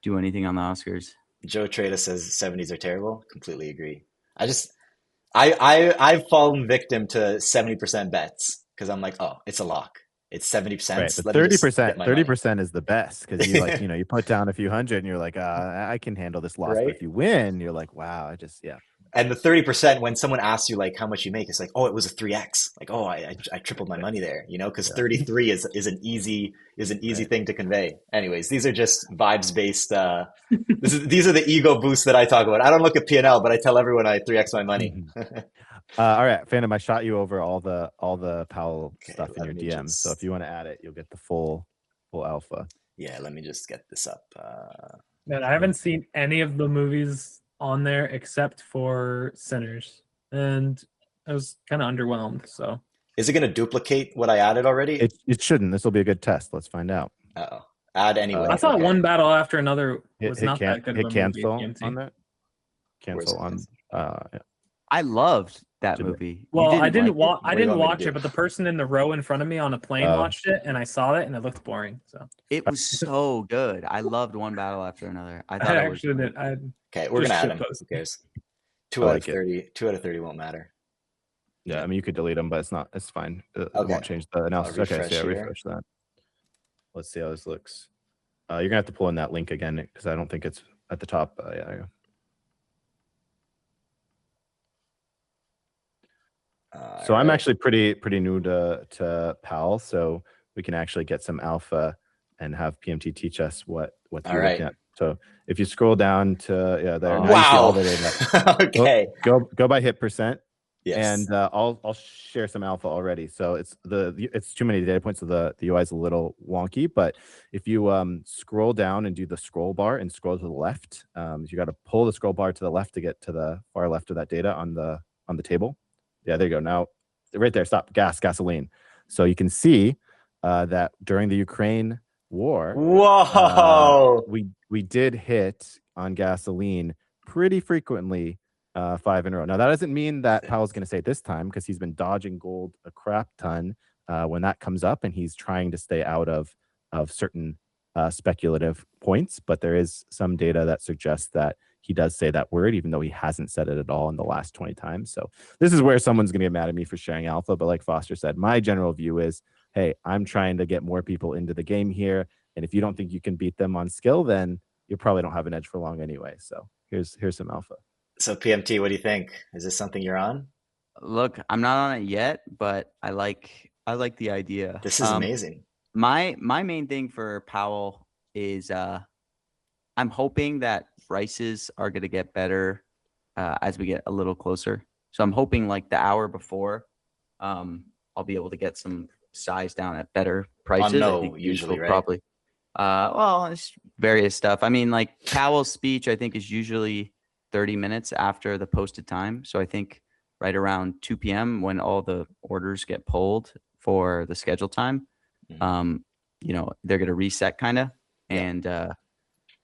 do anything on the Oscars. Joe Trada says 70s are terrible. Completely agree. I just I've fallen victim to 70% bets because I'm like, oh, it's a lock. It's 70 Right, cents. but Let me just get my thirty money. percent is the best because you like you put down a few hundred and you're like, I can handle this loss. But Right? if you win, you're like, wow, yeah. And the 30%, when someone asks you like how much you make, it's like, oh, it was a 3x. Like, oh, I tripled my money there, because Yeah. 33 is an easy Right. thing to convey. Anyways, these are just vibes based. These are the ego boosts that I talk about. I don't look at P&L, but I tell everyone I 3x my money. All right, Phantom, I shot you over all the Powell Okay, stuff in let your me DM. So if you want to add it, you'll get the full alpha. Yeah, let me just get this up. Man, I haven't seen any of the movies on there except for Sinners, and I was kind of underwhelmed. So Is it going to duplicate what I added already? It shouldn't. This will be a good test. Let's find out. Uh-oh. Add anyway. I thought Okay. One Battle After Another was Hit not that good of a movie. cancel PMT. on that. Where's Cancel it on. cancel? Yeah. I loved that Did it? movie. Well, I didn't like it? I What do you didn't want me to watch do? it, but the person in the row in front of me on a plane Oh. watched it, and I saw it, and it looked boring. So It was so good. I loved One Battle After Another. I I thought it was. actually did. I Okay, we're gonna Just add him. shitpost. Who cares? I 2 out like of it. 30. 2 out of 30 won't matter. Yeah, Yeah. I mean, you could delete them, but it's not. It's fine. It Okay. won't change the analysis. Okay, refresh so yeah, here. refresh that. Let's see how this looks. You're gonna have to pull in that link again because I don't think it's at the top. Yeah. So I'm actually pretty new to PAL, so we can actually get some alpha and have PMT teach us what to be looking at. So if you scroll down to there, now you see all the data. Okay. Go by hit percent. Yes. And I'll share some alpha already. So it's too many data points, so the UI is a little wonky. But if you scroll down and do the scroll bar and scroll to the left, you got to pull the scroll bar to the left to get to the far left of that data on the table. Yeah, there you go. Now, right there, stop. Gasoline. So you can see that during the Ukraine war, Whoa. we did hit on gasoline pretty frequently. 5 in a row. Now that doesn't mean that Powell's going to say it this time because he's been dodging gold a crap ton when that comes up, and he's trying to stay out of certain speculative points. But there is some data that suggests that he does say that word, even though he hasn't said it at all in the last 20 times. So this is where someone's going to get mad at me for sharing alpha. But like Foster said, my general view is, hey, I'm trying to get more people into the game here, and if you don't think you can beat them on skill, then you probably don't have an edge for long anyway. So here's some alpha. So PMT, what do you think? Is this something you're on? Look, I'm not on it yet, but I like the idea. This is amazing. My main thing for Powell is I'm hoping that prices are going to get better as we get a little closer. So I'm hoping like the hour before, I'll be able to get some size down at better prices. On I think usually, right? Probably. Well, it's various stuff. I mean, like Powell's speech, I think is usually 30 minutes after the posted time. So I think right around 2 p.m. when all the orders get pulled for the schedule time, they're going to reset kind of, and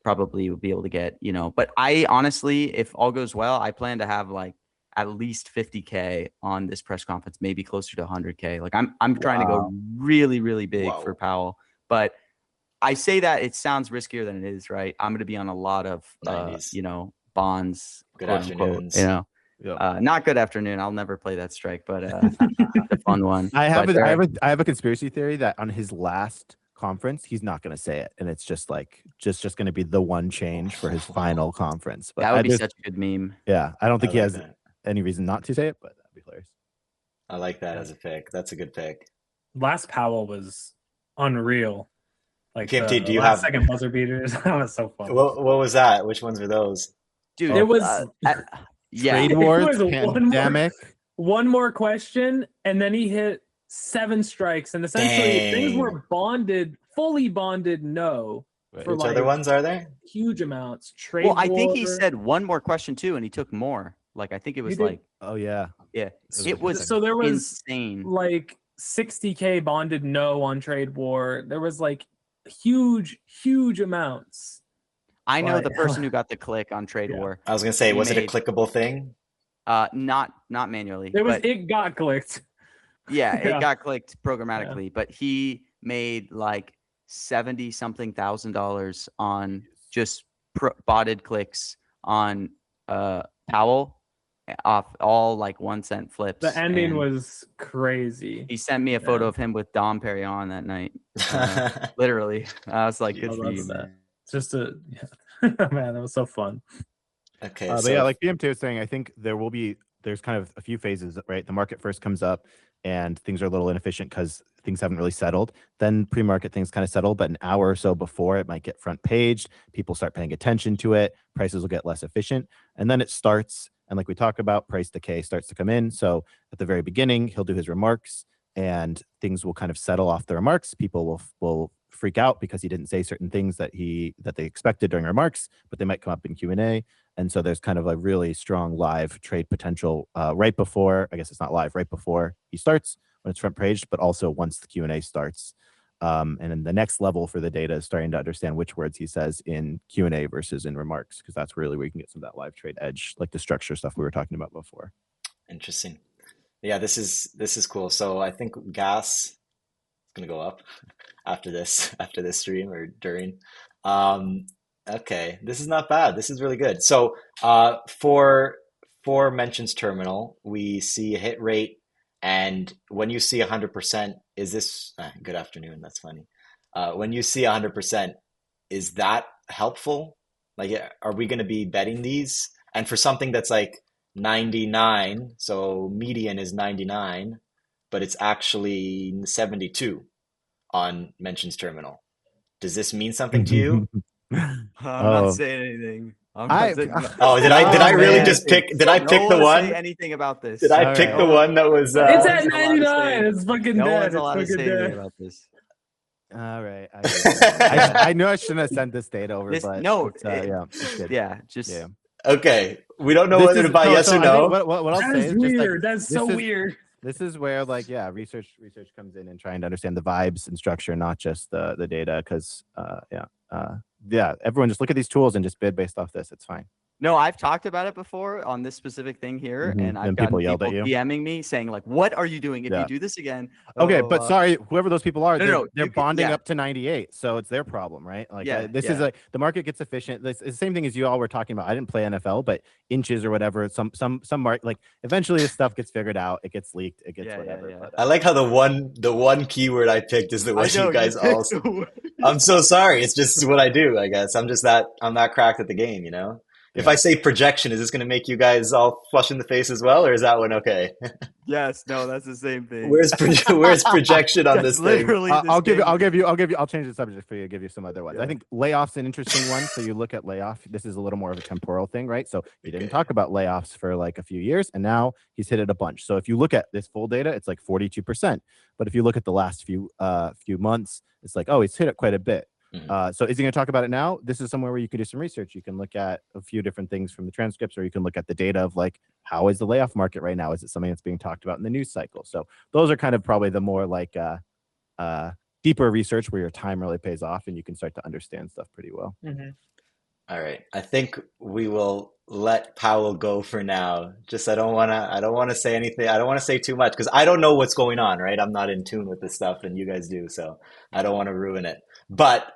probably will be able to get, but I honestly, if all goes well, I plan to have like at least 50K on this press conference, maybe closer to 100K. Like I'm trying to go really, really big for Powell, but I say that it sounds riskier than it is, right? I'm going to be on a lot of, bonds. Good afternoons. Not good afternoon. I'll never play that strike, but the fun one. I have a conspiracy theory that on his last conference, he's not going to say it, and it's just like just going to be the one change for his final conference. But that would be such a good meme. Yeah, I don't think he has any reason not to say it, but that'd be hilarious. I like that as a pick. That's a good pick. Last Powell was unreal. Like PMT, do you last have second buzzer beaters? That was so fun. What was that? Which ones were those? Dude, it was trade wars, pandemic. One more question, and then he hit 7 strikes, and essentially things were fully bonded. No, for which other ones are there? Huge amounts. Trade. Well, I think he said one more question too, and he took more. Like I think it was like, oh yeah, it was so there was insane. Like 60K bonded no on trade war. There was like huge amounts. I know the person who got the click on trade war. I was gonna say, was it a clickable thing? Not manually. It got clicked. Yeah, it got clicked programmatically, but he made like $70-something thousand on just botted clicks on Powell off all like 1 cent flips. The ending was crazy. He sent me a photo of him with Dom Perignon that night. Literally. I was like, good for you, man. Just man, that was so fun. Okay. But yeah, like BM2 was saying, I think there's kind of a few phases, right? The market first comes up and things are a little inefficient because things haven't really settled. Then pre-market things kind of settle, but an hour or so before it might get front paged. People start paying attention to it. Prices will get less efficient. And then it starts And like we talked about, price decay starts to come in. So at the very beginning, he'll do his remarks and things will kind of settle off the remarks. People will freak out because he didn't say certain things that they expected during remarks, but they might come up in Q&A. And so there's kind of a really strong live trade potential right before, I guess it's not live, right before he starts when it's front paged, but also once the Q&A starts. And then the next level for the data is starting to understand which words he says in Q&A versus in remarks, because that's really where you can get some of that live trade edge, like the structure stuff we were talking about before. Interesting. Yeah, this is cool. So I think gas is gonna go up after this stream or during. Um, okay, this is not bad. This is really good. So for mentions terminal, we see a hit rate, and when you see 100%, is this good afternoon? That's funny. When you see 100%, is that helpful? Like, are we going to be betting these? And for something that's like 99, so median is 99, but it's actually 72 on mentions terminal. Does this mean something to you? I'm not saying anything. I'm I not saying. Oh, did I really man. just pick? Did I Don't pick the want to say one? anything about this. Did I All pick right. the one that was? It's one's at allowed to say 99. It's fucking No dead. one's It's allowed to fucking say anything dead. about this. All right. I get it. I know I shouldn't have sent this data over, This but no, it's, yeah, it's good. yeah, just Yeah. Okay, we don't know This whether is to buy yes or I think no. what I'll That say is is just like weird. That's so weird. this is where like research comes in and trying to understand the vibes and structure, not just the data, because everyone just look at these tools and just bid based off this. It's fine. No, I've talked about it before on this specific thing here, and I've And gotten people yelled at you. DMing me saying like, "What are you doing if you do this again?" Okay, but sorry, whoever those people are, they're bonding up to 98, so it's their problem, right? Like this is like the market gets efficient. It's the same thing as you all were talking about. I didn't play NFL, but inches or whatever, some mark, like eventually this stuff gets figured out, it gets leaked, it gets whatever. Yeah. But, I like how the one keyword I picked is the one you guys also. I'm so sorry. It's just what I do, I guess. I'm that cracked at the game, you know? If I say projection, is this going to make you guys all flush in the face as well, or is that one okay? Yes, no, that's the same thing. Where's projection on this thing? I'll change the subject for you. Give you some other ones. I think layoffs an interesting one. So you look at layoff. This is a little more of a temporal thing, right? So he didn't talk about layoffs for like a few years, and now he's hit it a bunch. So if you look at this full data, it's like 42%. But if you look at the last few months, it's like, oh, he's hit it quite a bit. So is he going to talk about it now? This is somewhere where you can do some research. You can look at a few different things from the transcripts, or you can look at the data of like, how is the layoff market right now? Is it something that's being talked about in the news cycle? So those are kind of probably the more like deeper research where your time really pays off and you can start to understand stuff pretty well. All right. I think we will let Powell go for now. Just I don't want to say anything. I don't want to say too much because I don't know what's going on, right? I'm not in tune with this stuff and you guys do, so I don't want to ruin it. But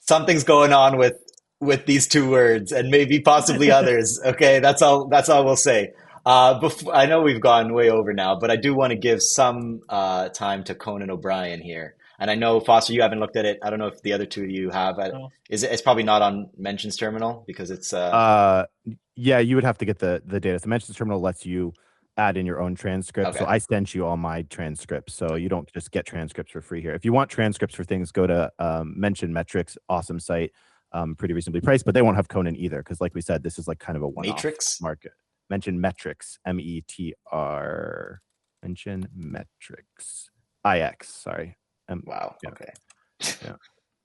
something's going on with these two words and maybe possibly others. Okay, that's all we'll say. I know we've gone way over now, but I do want to give some time to Conan O'Brien here. And I know, Foster, you haven't looked at it. I don't know if the other two of you have. No. It's probably not on mentions terminal because it's you would have to get the data. The mentions terminal lets you add in your own transcript. Okay. So I sent you all my transcripts. So you don't just get transcripts for free here. If you want transcripts for things, go to Mention Metrics, awesome site, pretty reasonably priced, but they won't have Conan either. Because like we said, this is like kind of a one-off Matrix market. Mention Metrics, METR, Mention Metrics, IX, sorry. wow. Yeah. Okay. Yeah.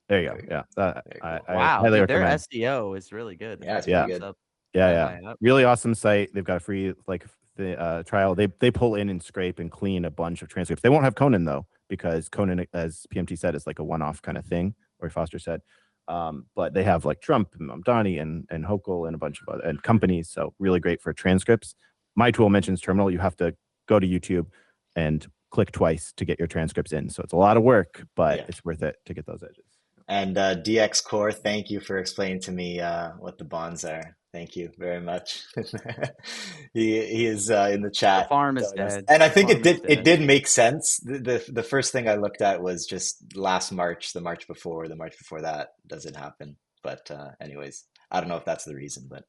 There you go. Yeah. Wow, I highly their recommend. SEO is really good. Yeah, it's pretty good. Yeah. Really awesome site. They've got a free the trial. They pull in and scrape and clean a bunch of transcripts. They won't have Conan though, because Conan, as PMT said, is like a one-off kind of thing, or Foster said. But they have like Trump and Mamdani and Hochul and a bunch of other companies. So really great for transcripts. My tool mentions terminal. You have to go to YouTube and click twice to get your transcripts in. So it's a lot of work, but it's worth it to get those edges. And DX Core, thank you for explaining to me what the bonds are. Thank you very much. he is in the chat. The farm is dead. And I think it did make sense. The first thing I looked at was just last March, the March before that. Does it happen? But anyways, I don't know if that's the reason, but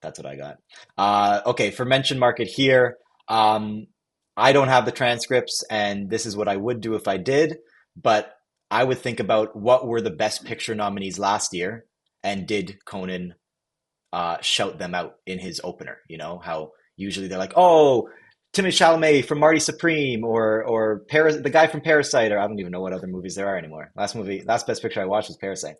that's what I got. Okay, for mention market here, I don't have the transcripts, and this is what I would do if I did, but I would think about what were the best picture nominees last year, and did Conan shout them out in his opener? You know, how usually they're like, oh, Timothée Chalamet from Marty Supreme, or the guy from Parasite, or I don't even know what other movies there are anymore. Last Best Picture I watched was Parasite.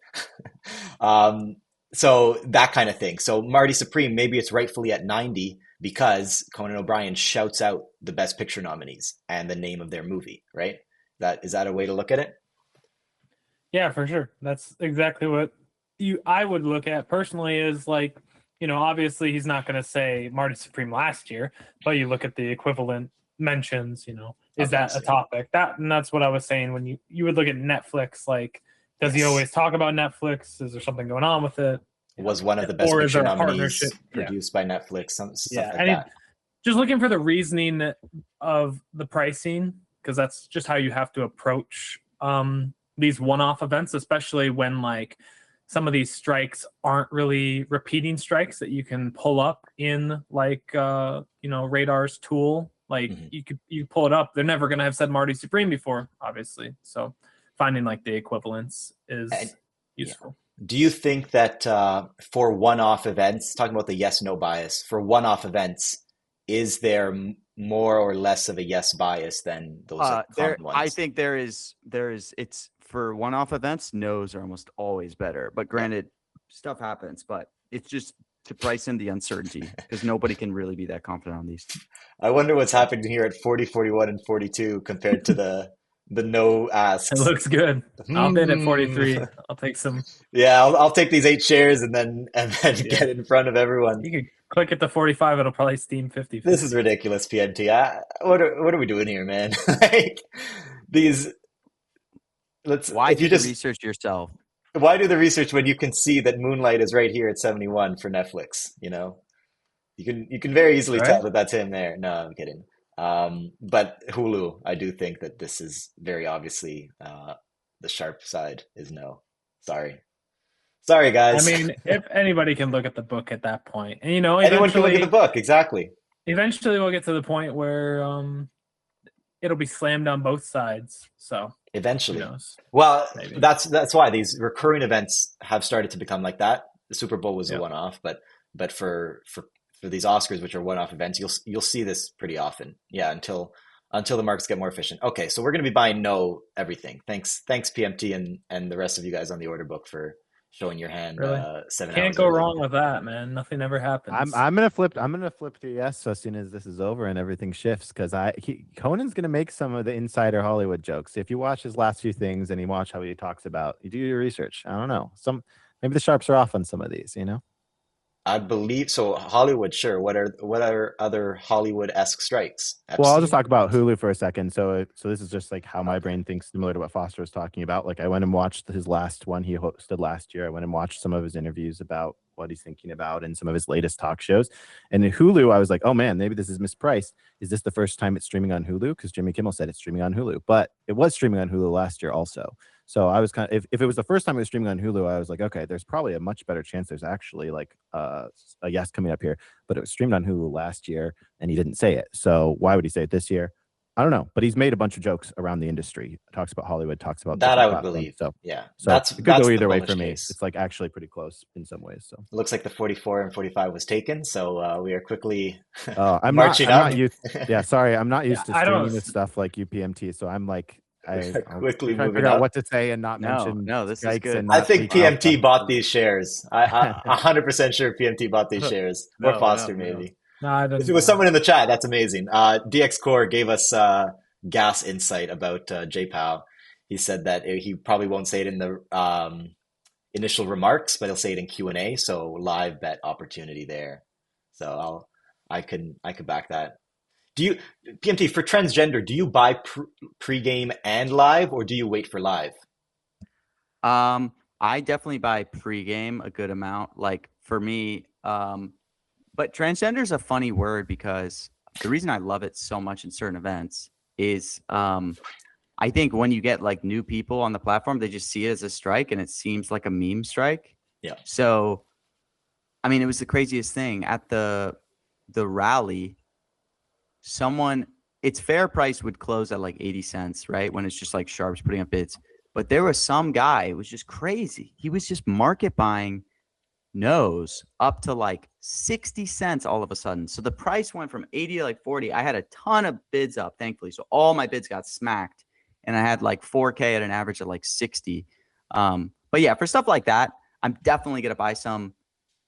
um, so that kind of thing. So Marty Supreme, maybe it's rightfully at 90 because Conan O'Brien shouts out the Best Picture nominees and the name of their movie, right? Is that a way to look at it? Yeah, for sure. That's exactly what I would look at personally is like, obviously he's not going to say Marty Supreme last year, but you look at the equivalent mentions, is that a Obviously. topic? And that's what I was saying when you would look at Netflix, like, does he Yes. always talk about Netflix? Is there something going on with it? Was one of the Best Or is Picture there a nominees partnership? Yeah. produced by Netflix, stuff Yeah. like And that. just looking for the reasoning of the pricing, because that's just how you have to approach these one-off events, especially when like some of these strikes aren't really repeating strikes that you can pull up in like Radar's tool. Like you pull it up, they're never going to have said Marty Supreme before, obviously. So finding like the equivalence is useful. Yeah. Do you think that for one-off events, talking about the yes/no bias, for one-off events, is there more or less of a yes bias than those common ones? I think there is. It's for one-off events. No's are almost always better. But granted, stuff happens. But it's just to price in the uncertainty because nobody can really be that confident on these. I wonder what's happening here at 40, 41, and 42 compared to the no asks. It looks good. I'll bid at 43. I'll take some. Yeah, I'll take these 8 shares and then get in front of everyone. You can click at the 45. It'll probably steam 50. This is ridiculous, PNT. What are we doing here, man? Like these. Why do the research yourself? Why do the research when you can see that Moonlight is right here at 71 for Netflix? You can very easily tell that that's him there. No, I'm kidding. But Hulu, I do think that this is very obviously the sharp side is no. Sorry, guys. I mean, if anybody can look at the book at that point, and anyone can look at the book, exactly. Eventually, we'll get to the point where it'll be slammed on both sides. So eventually, who knows? Well, maybe. That's why these recurring events have started to become like that. The Super Bowl was a one-off, but for these Oscars, which are one-off events, you'll see this pretty often. Yeah, until the markets get more efficient. Okay, so we're going to be buying no everything. Thanks PMT and the rest of you guys on the order book for showing your hand. Really? 7 Can't hours go early. wrong with that, man. Nothing ever happens. I'm gonna flip to yes as soon as this is over and everything shifts because Conan's gonna make some of the insider Hollywood jokes. If you watch his last few things and you watch how he talks about, you do your research. I don't know, maybe the sharps are off on some of these. I believe so. Hollywood, sure. What are other Hollywood-esque strikes? Well, I'll just talk about Hulu for a second. So this is just like how my brain thinks, similar to what Foster was talking about. Like I went and watched his last one he hosted last year. I went and watched some of his interviews about what he's thinking about and some of his latest talk shows. And in Hulu, I was like, oh man, maybe this is mispriced. Is this the first time it's streaming on Hulu? Because Jimmy Kimmel said it's streaming on Hulu, but it was streaming on Hulu last year also. So I was kind of, if it was the first time it was streaming on Hulu, I was like, okay, there's probably a much better chance there's actually like a yes coming up here. But it was streamed on Hulu last year and he didn't say it. So why would he say it this year? I don't know. But he's made a bunch of jokes around the industry. Talks about Hollywood, talks about that I would believe. So yeah, so it could go either way for me. Case. It's like actually pretty close in some ways. So it looks like the 44 and 45 was taken. So we are quickly I'm marching not, up. I'm not used to streaming this stuff like UPMT. So I'm like, I'll quickly try to figure out what to say and not mention. No, this is good. I think PMT bought these shares. I 100% sure PMT bought these shares, or Foster maybe. No, if it was someone in the chat, that's amazing. DX Core gave us gas insight about JPOW. He said that he probably won't say it in the initial remarks, but he'll say it in Q&A. So live bet opportunity there. So I could back that. Do you, PMT, for transgender, do you buy pre-game and live, or do you wait for live? I definitely buy pre-game a good amount. Like for me, but transgender is a funny word because the reason I love it so much in certain events is I think when you get like new people on the platform, they just see it as a strike and it seems like a meme strike. Yeah. So, I mean, it was the craziest thing at the rally. Its fair price would close at like 80 cents, right? When it's just like sharps putting up bids. But there was some guy, it was just crazy. He was just market buying nose up to like 60 cents all of a sudden. So the price went from 80 to like 40. I had a ton of bids up, thankfully. So all my bids got smacked and I had like 4K at an average of like 60. But yeah, for stuff like that, I'm definitely going to buy some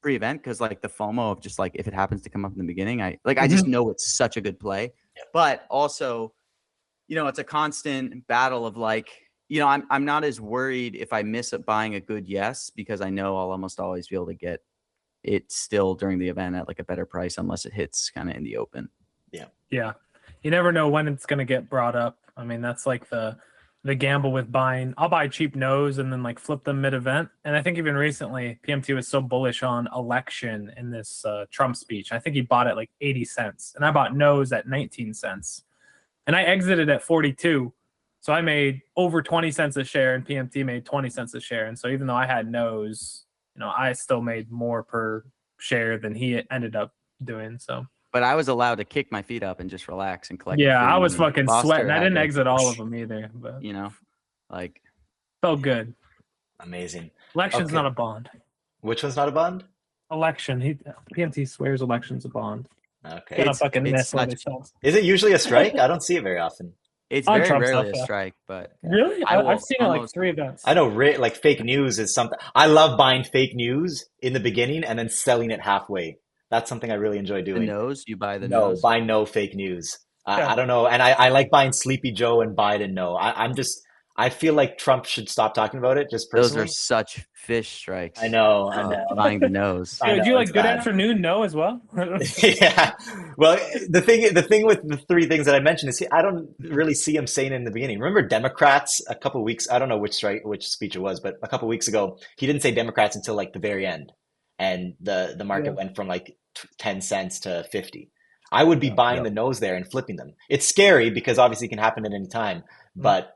pre-event because like the FOMO of just like if it happens to come up in the beginning, I just know it's such a good play. But also, it's a constant battle of like, I'm not as worried if I miss buying a good yes, because I know I'll almost always be able to get it still during the event at like a better price unless it hits kind of in the open. Yeah. You never know when it's going to get brought up. I mean, that's like the gamble with buying. I'll buy cheap nose and then like flip them mid-event. And I think even recently, PMT was so bullish on election in this Trump speech. I think he bought it like 80 cents. And I bought nose at 19 cents. And I exited at 42. So I made over 20 cents a share and PMT made 20 cents a share. And so even though I had nose, I still made more per share than he ended up doing. So, but I was allowed to kick my feet up and just relax and collect. Yeah, I was money. fucking Foster sweating. I didn't to, exit all of them either, but like felt good. Amazing. Election's not a bond. Which one's not a bond? Election. PMT swears election's a bond. Okay. Gonna fucking miss what it says. Is it usually a strike? I don't see it very often. It's On very Trump rarely stuff, a yeah. strike, but Really? I've seen it like 3 events. I know, like fake news is something. I love buying fake news in the beginning and then selling it halfway. That's something I really enjoy the doing. nose, you buy the No, nose. buy no fake news. Yeah. I don't know. And I like buying Sleepy Joe and Biden. No, I feel like Trump should stop talking about it just Those personally. are such fish strikes. I know. Buying the nose. I Did know, you like it's Good bad. Afternoon No as well? Yeah. Well, the thing with the 3 things that I mentioned is I don't really see him saying it in the beginning. Remember Democrats a couple of weeks, I don't know which speech it was, but a couple of weeks ago, he didn't say Democrats until like the very end. And the market went from like 10 cents to 50. I would be buying the nose there and flipping them. It's scary because obviously it can happen at any time, but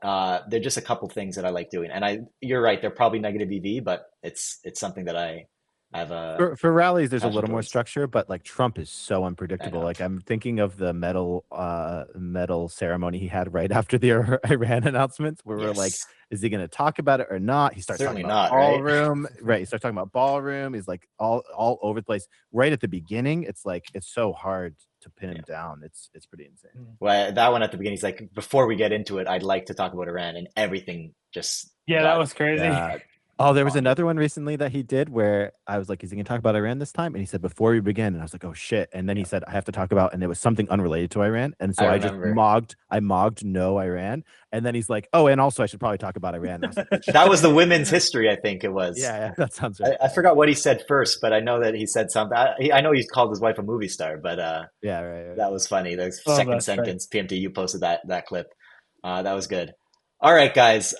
they're just a couple things that I like doing. And you're right, they're probably negative EV, but it's something that I have a for rallies. There's a passion little more towards. structure, but like Trump is so I unpredictable. know. Like I'm thinking of the medal ceremony he had right after the Iran announcements, where we're like, Yes. is he going to talk about it or not? He starts Certainly talking about not, right? ballroom, right? He starts talking about ballroom. He's like all over the place. Right at the beginning, it's like it's so hard to pin him down. It's pretty insane. Well, that one at the beginning, he's like, before we get into it, I'd like to talk about Iran, and everything just Yeah, that was crazy. Yeah. Oh, there was another one recently that he did where I was like, is he going to talk about Iran this time? And he said, before we begin. And I was like, oh, shit. And then he said, I have to talk about, and it was something unrelated to Iran. And so I just mogged no Iran. And then he's like, oh, and also I should probably talk about Iran. And I was like, That was the women's history, I think it was. Yeah, that sounds right. I forgot what he said first, but I know that he said something. I know he called his wife a movie star, but yeah, right. that was funny. The Oh, second that's sentence, PMT, you posted that clip. That was good. All right, guys.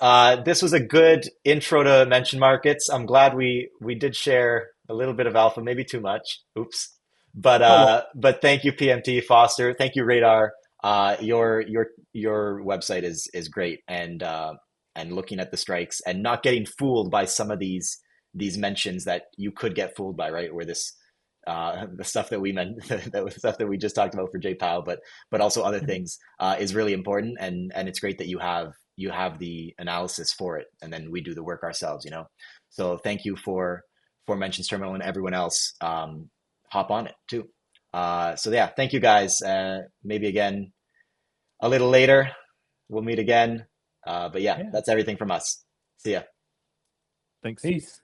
This was a good intro to mention markets. I'm glad we did share a little bit of alpha, maybe too much. Oops. But thank you, PMT Foster. Thank you, Radar. Your website is great, and looking at the strikes and not getting fooled by some of these mentions that you could get fooled by, right? Where this the stuff that we meant, the stuff that we just talked about for J Powell, but also other things is really important, and it's great that you have the analysis for it, and then we do the work ourselves. So thank you for Mentions Terminal and everyone else. Hop on it too. So yeah, thank you guys. Maybe again a little later we'll meet again. But yeah, that's everything from us. See ya. Thanks. Peace.